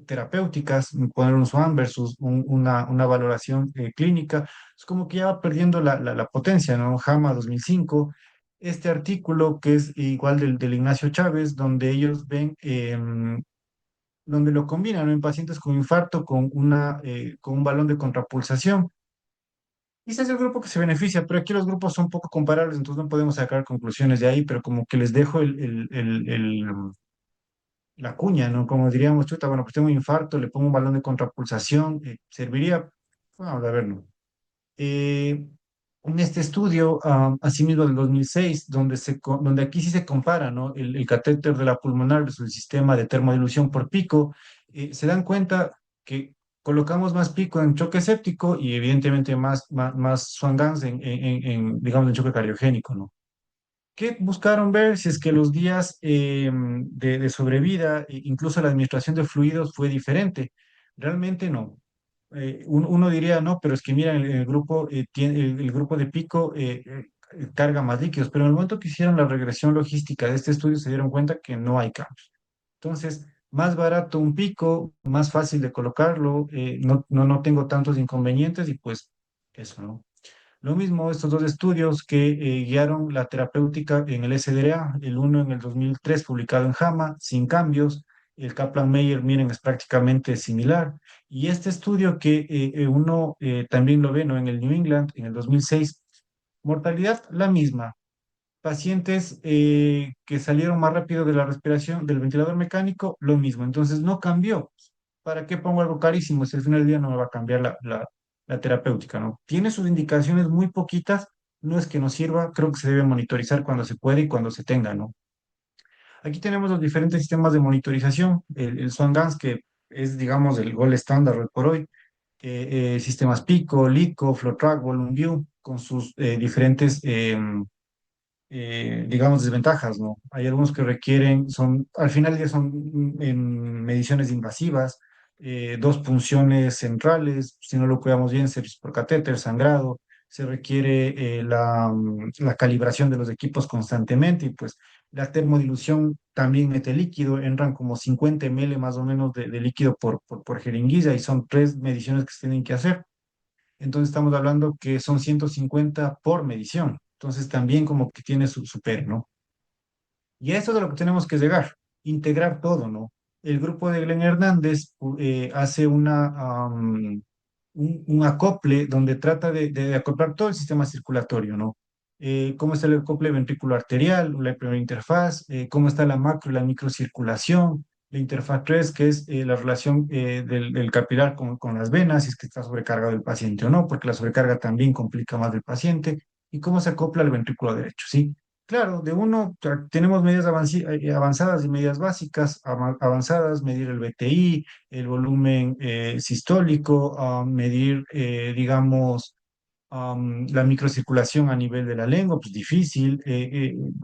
A: terapéuticas, poner un SWAN versus una valoración clínica, es como que ya va perdiendo la potencia, ¿no? JAMA 2005, este artículo que es igual del Ignacio Chávez, donde ellos ven, donde lo combinan, ¿no? En pacientes con infarto con un balón de contrapulsación. Y ese es el grupo que se beneficia, pero aquí los grupos son poco comparables, entonces no podemos sacar conclusiones de ahí, pero como que les dejo la cuña, ¿no? Como diríamos, chuta, bueno, pues tengo un infarto, le pongo un balón de contrapulsación, serviría, vamos a verlo. Eh, en este estudio, asimismo del 2006, donde aquí sí se compara, ¿no? El catéter de la pulmonar versus el sistema de termodilución por pico, se dan cuenta que colocamos más pico en choque séptico y evidentemente más Swan-Ganz digamos, en choque cardiogénico, ¿no? Que buscaron ver si es que los días de sobrevida, incluso la administración de fluidos fue diferente. Realmente no. Uno diría, no, pero es que mira, el grupo, el grupo de pico carga más líquidos, pero en el momento que hicieron la regresión logística de este estudio se dieron cuenta que no hay cambios. Entonces, más barato un pico, más fácil de colocarlo, no tengo tantos inconvenientes y pues eso, ¿no? Lo mismo estos dos estudios que guiaron la terapéutica en el SDRA, el uno en el 2003 publicado en JAMA, sin cambios, el Kaplan-Meier, miren, es prácticamente similar, y este estudio que uno también lo ve, ¿no? En el New England, en el 2006, mortalidad la misma, pacientes que salieron más rápido de la respiración del ventilador mecánico, lo mismo, entonces no cambió. ¿Para qué pongo algo carísimo si al final del día no me va a cambiar la terapéutica, ¿no? Tiene sus indicaciones muy poquitas, no es que no sirva, creo que se debe monitorizar cuando se puede y cuando se tenga, ¿no? Aquí tenemos los diferentes sistemas de monitorización, el Swan-Ganz, que es, digamos, el gol estándar hoy por hoy, sistemas Pico, LICO, FlowTrack, VolumeView, con sus diferentes digamos, desventajas, ¿no? Hay algunos que requieren, al final ya son mediciones invasivas, dos punciones centrales, si no lo cuidamos bien, sepsis por catéter, sangrado, se requiere la calibración de los equipos constantemente y pues la termodilución también mete líquido, entran como 50 ml más o menos de líquido por jeringuilla y son tres mediciones que se tienen que hacer. Entonces estamos hablando que son 150 por medición. Entonces también como que tiene su pero, ¿no? Y a eso es de lo que tenemos que llegar, integrar todo, ¿no? El grupo de Glenn Hernández hace un acople donde trata de acoplar todo el sistema circulatorio, ¿no? Cómo está el acople ventricular arterial, la primera interfaz, cómo está la macro y la microcirculación, la interfaz 3 que es la relación del capilar con las venas, si es que está sobrecargado el paciente o no, porque la sobrecarga también complica más del paciente, y cómo se acopla al ventrículo derecho, ¿sí? Claro, de uno tenemos medidas avanzadas y medidas básicas. Avanzadas, medir el BTI, el volumen sistólico, medir, digamos, la microcirculación a nivel de la lengua, pues difícil,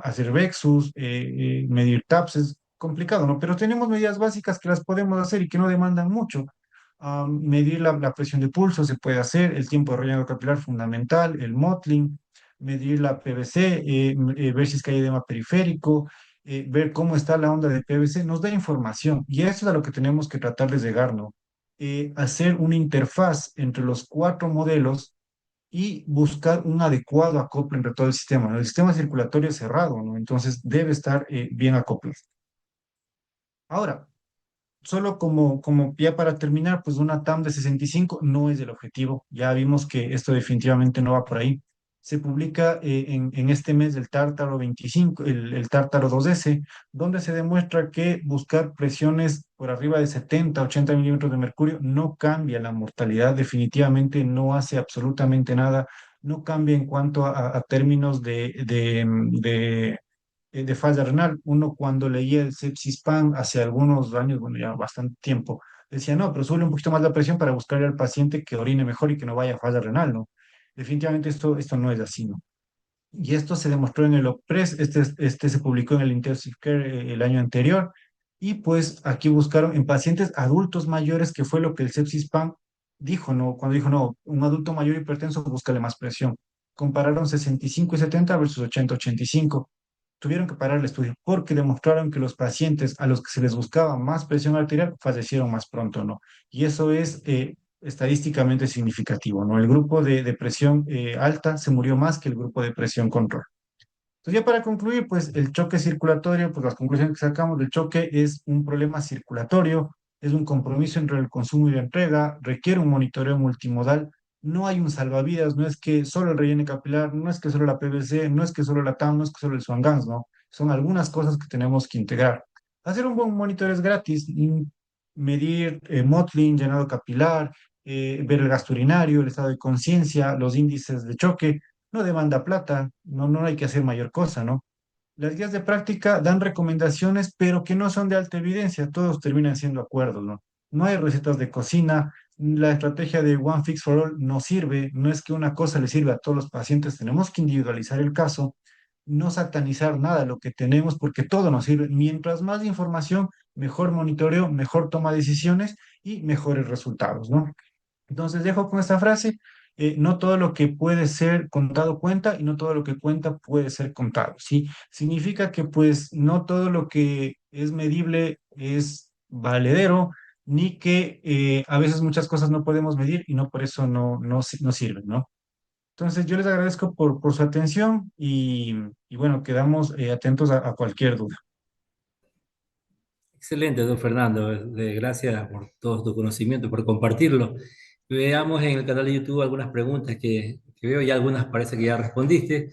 A: hacer Vexus, medir TAPS, es complicado, ¿no? Pero tenemos medidas básicas que las podemos hacer y que no demandan mucho. Medir la presión de pulso se puede hacer, el tiempo de relleno capilar fundamental, el Motling, medir la PVC, ver si es que hay edema periférico, ver cómo está la onda de PVC, nos da información y eso es a lo que tenemos que tratar de llegar, ¿no? Hacer una interfaz entre los cuatro modelos y buscar un adecuado acople entre todo el sistema, ¿no? El sistema circulatorio es cerrado, ¿no? Entonces debe estar bien acoplado. Ahora, solo como ya para terminar, pues una TAM de 65 no es el objetivo. Ya vimos que esto definitivamente no va por ahí. Se publica en este mes el Tártaro 25, el Tártaro 2S, donde se demuestra que buscar presiones por arriba de 70, 80 milímetros de mercurio no cambia la mortalidad, definitivamente no hace absolutamente nada, no cambia en cuanto a términos de falla renal. Uno cuando leía el Sepsis-Pan hace algunos años, bueno, ya bastante tiempo, decía, no, pero sube un poquito más la presión para buscarle al paciente que orine mejor y que no vaya a falla renal, ¿no? Definitivamente esto no es así, ¿no? Y esto se demostró en el OPRES, este se publicó en el Intensive Care el año anterior, y pues aquí buscaron en pacientes adultos mayores, que fue lo que el Sepsis-Pan dijo, ¿no? Cuando dijo, no, un adulto mayor hipertenso, búscale más presión. Compararon 65 y 70 versus 80, 85. Tuvieron que parar el estudio porque demostraron que los pacientes a los que se les buscaba más presión arterial fallecieron más pronto, ¿no? Y eso es estadísticamente significativo, ¿no? El grupo de presión alta se murió más que el grupo de presión control. Entonces, ya para concluir, pues el choque circulatorio, pues las conclusiones que sacamos del choque es un problema circulatorio, es un compromiso entre el consumo y la entrega, requiere un monitoreo multimodal, no hay un salvavidas, no es que solo el relleno capilar, no es que solo la PVC, no es que solo la TAM, no es que solo el Swan-Ganz, ¿no? Son algunas cosas que tenemos que integrar. Hacer un buen monitoreo es gratis, medir Motlin, llenado capilar, ver el gasto urinario, el estado de conciencia, los índices de choque, no demanda plata, no hay que hacer mayor cosa, ¿no? Las guías de práctica dan recomendaciones, pero que no son de alta evidencia, todos terminan siendo acuerdos, ¿no? No hay recetas de cocina, la estrategia de One Fix for All no sirve, no es que una cosa le sirva a todos los pacientes, tenemos que individualizar el caso, no satanizar nada de lo que tenemos, porque todo nos sirve. Mientras más información, mejor monitoreo, mejor toma de decisiones y mejores resultados, ¿no? Entonces dejo con esta frase, no todo lo que puede ser contado cuenta y no todo lo que cuenta puede ser contado, ¿sí? Significa que pues no todo lo que es medible es valedero, ni que a veces muchas cosas no podemos medir y no por eso no sirven, ¿no? Entonces yo les agradezco por su atención y bueno, quedamos atentos a cualquier duda.
B: Excelente, don Fernando. Gracias por todo tu conocimiento, por compartirlo. Veamos en el canal de YouTube algunas preguntas que veo y algunas parece que ya respondiste.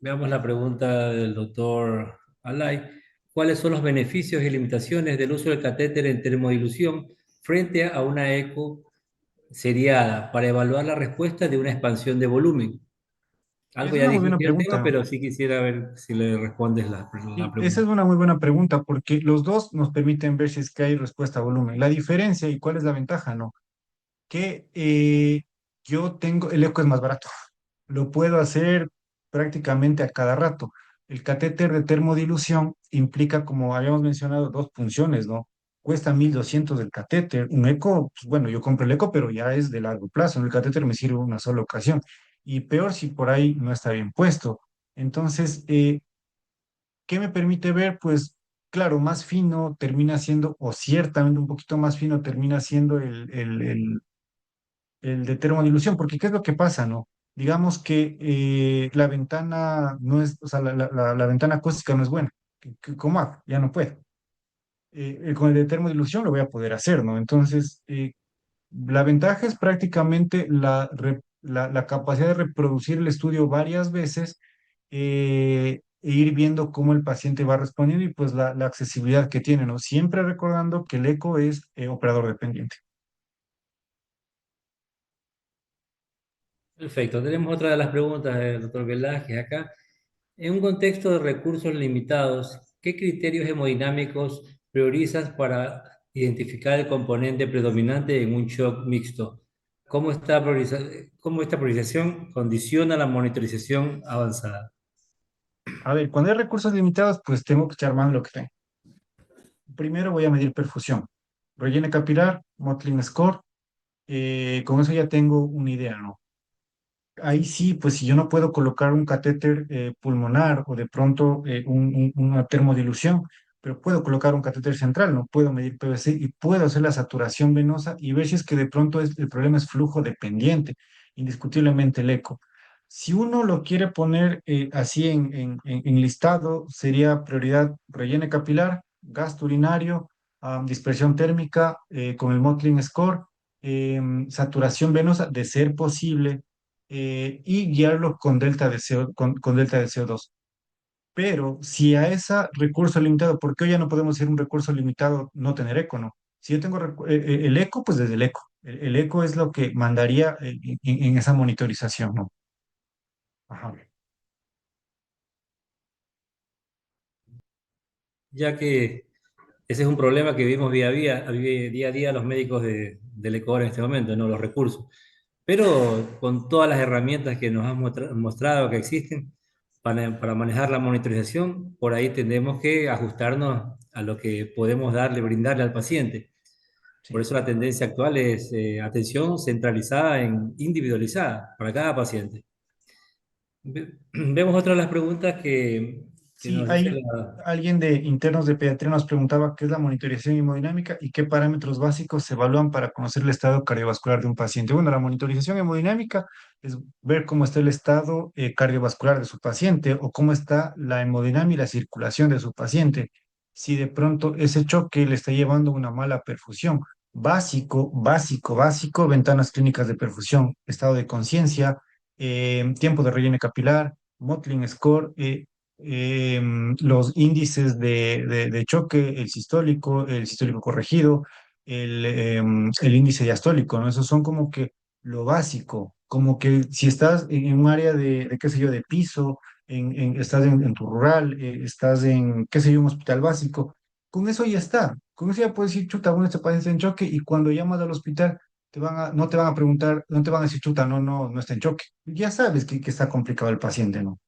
B: Veamos la pregunta del doctor Alay. ¿Cuáles son los beneficios y limitaciones del uso del catéter en termodilución frente a una eco seriada para evaluar la respuesta de una expansión de volumen? Algo
A: Es
B: ya
A: una muy buena
B: dijiste el tema,
A: pregunta.
B: pero sí quisiera ver si le respondes la
A: Y esa es
B: pregunta.
A: una muy buena pregunta porque los dos nos permiten ver si es que hay respuesta a volumen. La diferencia y cuál es la ventaja, ¿no? Que yo tengo, el eco es más barato, lo puedo hacer prácticamente a cada rato. El catéter de termodilución implica, como habíamos mencionado, dos funciones, ¿no? cuesta 1.200 el catéter. Un eco, pues, bueno, yo compro el eco, pero ya es de largo plazo. El catéter me sirve una sola ocasión. Y peor si por ahí no está bien puesto. Entonces, ¿qué me permite ver? Pues claro, más fino termina siendo, o ciertamente un poquito más fino termina siendo el de termodilución, porque ¿qué es lo que pasa, no? Digamos que la ventana no es, o sea, la ventana acústica no es buena. ¿Cómo hago? Ya no puedo. Con el de termodilución lo voy a poder hacer, ¿no? Entonces, la ventaja es prácticamente la capacidad de reproducir el estudio varias veces e ir viendo cómo el paciente va respondiendo y pues la accesibilidad que tiene, ¿no? Siempre recordando que el eco es operador dependiente.
B: Perfecto. Tenemos otra de las preguntas del doctor Velázquez acá. En un contexto de recursos limitados, ¿qué criterios hemodinámicos priorizas para identificar el componente predominante en un shock mixto? ¿Cómo esta priorización condiciona la monitorización avanzada?
A: A ver, cuando hay recursos limitados, pues tengo que echar mano de lo que tengo. Primero voy a medir perfusión. Relleno capilar, Motley Score, con eso ya tengo una idea, ¿no? Ahí sí, pues si yo no puedo colocar un catéter pulmonar o de pronto una termodilución, pero puedo colocar un catéter central, no puedo medir PVC y puedo hacer la saturación venosa y ver si es que de pronto el problema es flujo dependiente, indiscutiblemente el eco. Si uno lo quiere poner así en listado, sería prioridad relleno capilar, gasto urinario, dispersión térmica con el Motley Score, saturación venosa, de ser posible y guiarlo con delta de CO, con delta de CO2. Pero si a ese recurso limitado, ¿por qué hoy ya no podemos hacer un recurso limitado no tener eco, no? Si yo tengo el eco, pues desde el eco. El eco es lo que mandaría en esa monitorización, ¿no? Ajá.
B: Ya que ese es un problema que vivimos día a día los médicos del Ecuador en este momento, ¿no? Los recursos. Pero con todas las herramientas que nos has mostrado que existen para manejar la monitorización, por ahí tendremos que ajustarnos a lo que podemos brindarle al paciente. Por
A: Sí.
B: eso la tendencia actual es atención centralizada en individualizada para cada paciente. Vemos otra de las preguntas que
A: Sí,
B: nos dice
A: hay
B: la...
A: alguien de internos de pediatría nos preguntaba qué es la monitorización hemodinámica y qué parámetros básicos se evalúan para conocer el estado cardiovascular de un paciente. Bueno, la monitorización hemodinámica es ver cómo está el estado cardiovascular de su paciente o cómo está la hemodinámica y la circulación de su paciente. Si de pronto ese choque le está llevando a una mala perfusión. Básico, básico, básico, ventanas clínicas de perfusión, estado de conciencia, tiempo de relleno capilar, Motley Score, los índices de choque, el sistólico corregido, el índice diastólico, ¿no? Esos son como que lo básico, como que si estás en un área qué sé yo, de piso, estás en tu rural, estás en, qué sé yo, un hospital básico, con eso ya está. Con eso ya puedes decir, chuta, bueno, este paciente está en choque y cuando llamas al hospital, no te van a preguntar, no te van a decir, chuta, no, no, no está en choque. Ya sabes que está complicado el paciente, ¿no?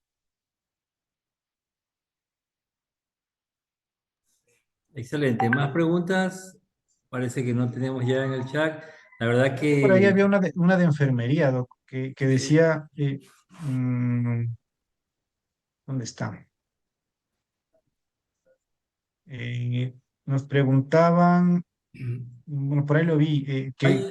B: Excelente. ¿Más preguntas? Parece que no tenemos ya en el chat. La verdad
A: Por ahí
B: que
A: había una de enfermería, Doc, que
B: sí.
A: decía, mm, ¿dónde está? Nos preguntaban, bueno, por ahí lo vi,
B: Hay una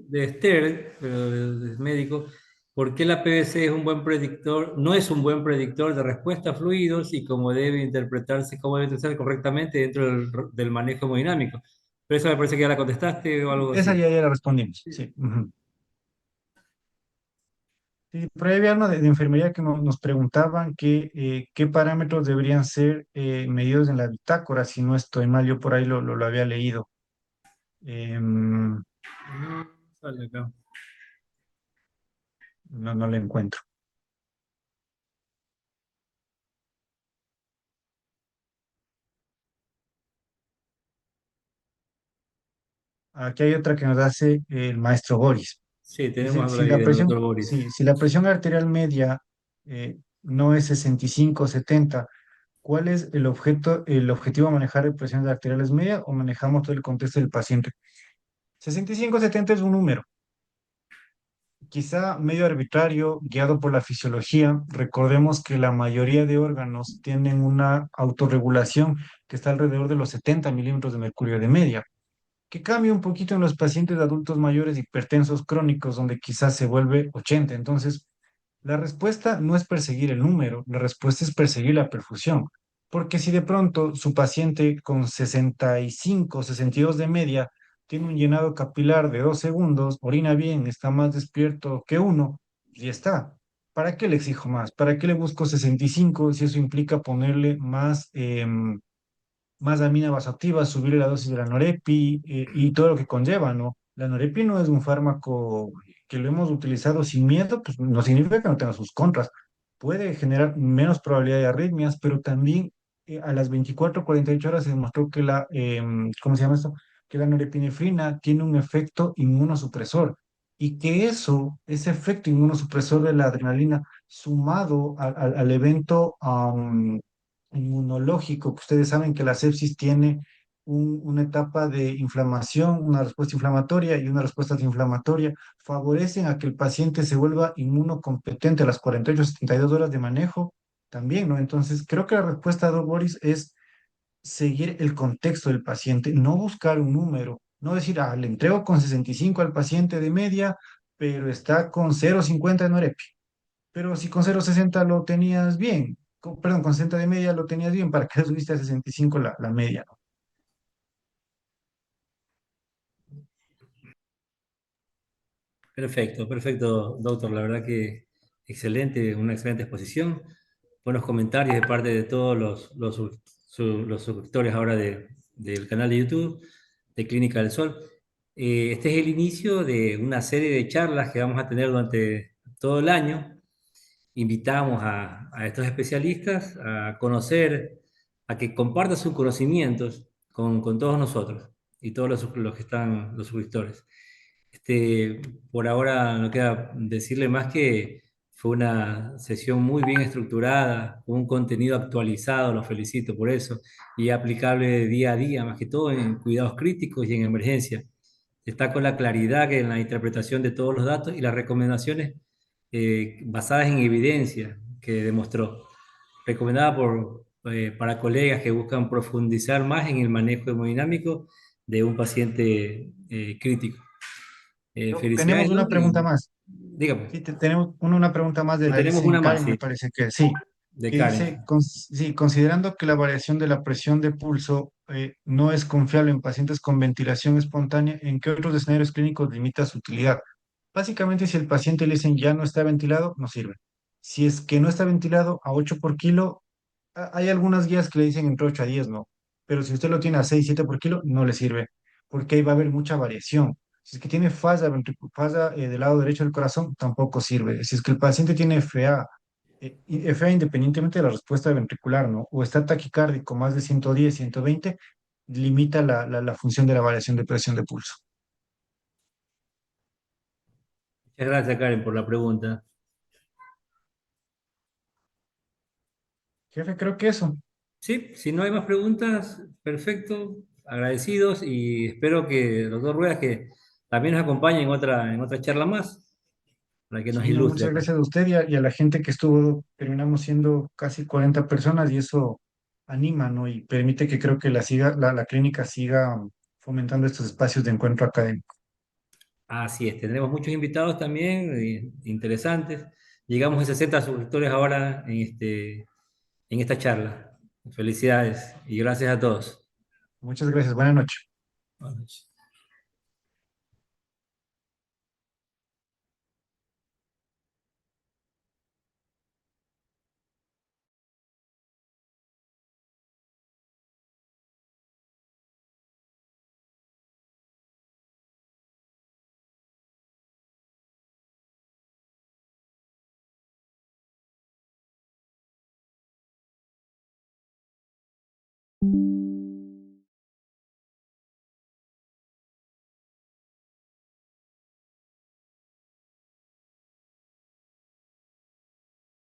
B: de Esther, pero de médico, ¿por qué la PVC es un buen predictor? No es un buen predictor de respuesta a fluidos y cómo debe interpretarse correctamente dentro del manejo hemodinámico. Pero eso me parece que ya la contestaste o algo
A: esa
B: así.
A: ya la respondimos, sí. Ujú. Sí, por ahí había uno de enfermería que nos preguntaban qué parámetros deberían ser medidos en la bitácora, si no estoy mal, yo por ahí lo había leído. No,
B: No, sale acá.
A: no lo encuentro. Aquí hay otra que nos hace el maestro Boris.
B: Sí,
A: Dice,
B: tenemos algo ahí del doctor Boris.
A: sí, si la presión arterial media no es 65 o 70, ¿Cuál es el objetivo a manejar de presiones arteriales medias o manejamos todo el contexto del paciente? 65-70 es un número, quizá medio arbitrario, guiado por la fisiología. Recordemos que la mayoría de órganos tienen una autorregulación que está alrededor de los 70 milímetros de mercurio de media, que cambia un poquito en los pacientes adultos mayores hipertensos crónicos, donde quizás se vuelve 80. Entonces, la respuesta no es perseguir el número, la respuesta es perseguir la perfusión. Porque si de pronto su paciente con 65, 62 de media tiene un llenado capilar de 2 segundos, orina bien, está más despierto que uno, y está. ¿Para qué le exijo más? ¿Para qué le busco 65 si eso implica ponerle más amina vasoactiva, subir la dosis de la norepi y todo lo que conlleva, ¿no? La norepi no es un fármaco que lo hemos utilizado sin miedo, pues no significa que no tenga sus contras. Puede generar menos probabilidad de arritmias, pero también a las 24, 48 horas se demostró que ¿cómo se llama esto? Que la norepinefrina tiene un efecto inmunosupresor y que ese efecto inmunosupresor de la adrenalina sumado al evento inmunológico, que ustedes saben que la sepsis tiene una etapa de inflamación, una respuesta inflamatoria y una respuesta antiinflamatoria, favorecen a que el paciente se vuelva inmunocompetente a las 48, 72 horas de manejo también, ¿no? Entonces, creo que la respuesta, Boris, es seguir el contexto del paciente, no buscar un número, no decir, le entrego con 65 al paciente de media, pero está con 0,50 de Norepi. Pero si con 0,60 lo tenías bien, perdón, con 60 de media lo tenías bien, ¿para qué subiste a 65 la media, ¿no?
B: Perfecto, perfecto, doctor. La verdad que excelente, una excelente exposición. Buenos comentarios de parte de todos los suscriptores ahora del canal de YouTube de Clínica del Sol. Este es el inicio de una serie de charlas que vamos a tener durante todo el año. Invitamos a estos especialistas a conocer, a que compartan sus conocimientos con todos nosotros y todos los que están, los suscriptores. Este, por ahora no queda decirle más que fue una sesión muy bien estructurada, con un contenido actualizado, los felicito por eso, y aplicable día a día, más que todo en cuidados críticos y en emergencia. Está con la claridad que en la interpretación de todos los datos y las recomendaciones basadas en evidencia que demostró. Recomendada para colegas que buscan profundizar más en el manejo hemodinámico de un paciente crítico.
A: Tenemos
B: Felicidades,
A: una
B: Doc,
A: pregunta
B: y
A: más.
B: dígame,
A: Sí, tenemos una pregunta más de
B: y
A: la
B: tenemos
A: Isen
B: una más,
A: Karen, me
B: sí,
A: parece que sí,
B: de
A: que dice,
B: Karen.
A: sí, considerando que la variación de la presión de pulso no es confiable en pacientes con ventilación espontánea, ¿en qué otros escenarios clínicos limita su utilidad? Básicamente, si el paciente le dicen ya no está ventilado, no sirve. Si es que no está ventilado a 8 por kilo, hay algunas guías que le dicen entre 8 a 10, ¿no? Pero si usted lo tiene a 6 7 por kilo, no le sirve, porque ahí va a haber mucha variación. Si es que tiene falla del lado derecho del corazón, tampoco sirve. Si es que el paciente tiene FA, y FA independientemente de la respuesta ventricular, ¿no? O está taquicárdico más de 110 120, limita la función de la variación de presión de pulso.
B: Muchas gracias, Karen, por la pregunta.
A: Jefe, creo que eso.
B: Sí, si no hay más preguntas, perfecto, agradecidos y espero que los dos ruedas que también nos acompañen en otra charla más, para que nos
A: Sí, no,
B: ilustre
A: muchas
B: acá.
A: gracias a usted y a la gente que estuvo. Terminamos siendo casi 40 personas y eso anima, ¿no? Y permite que creo que la clínica siga fomentando estos espacios de encuentro académico.
B: Así es, tendremos muchos invitados también, interesantes. Llegamos a 60 suscriptores ahora en esta charla. Felicidades y gracias a todos.
A: Muchas gracias. Buenas noches.
B: Buenas noches.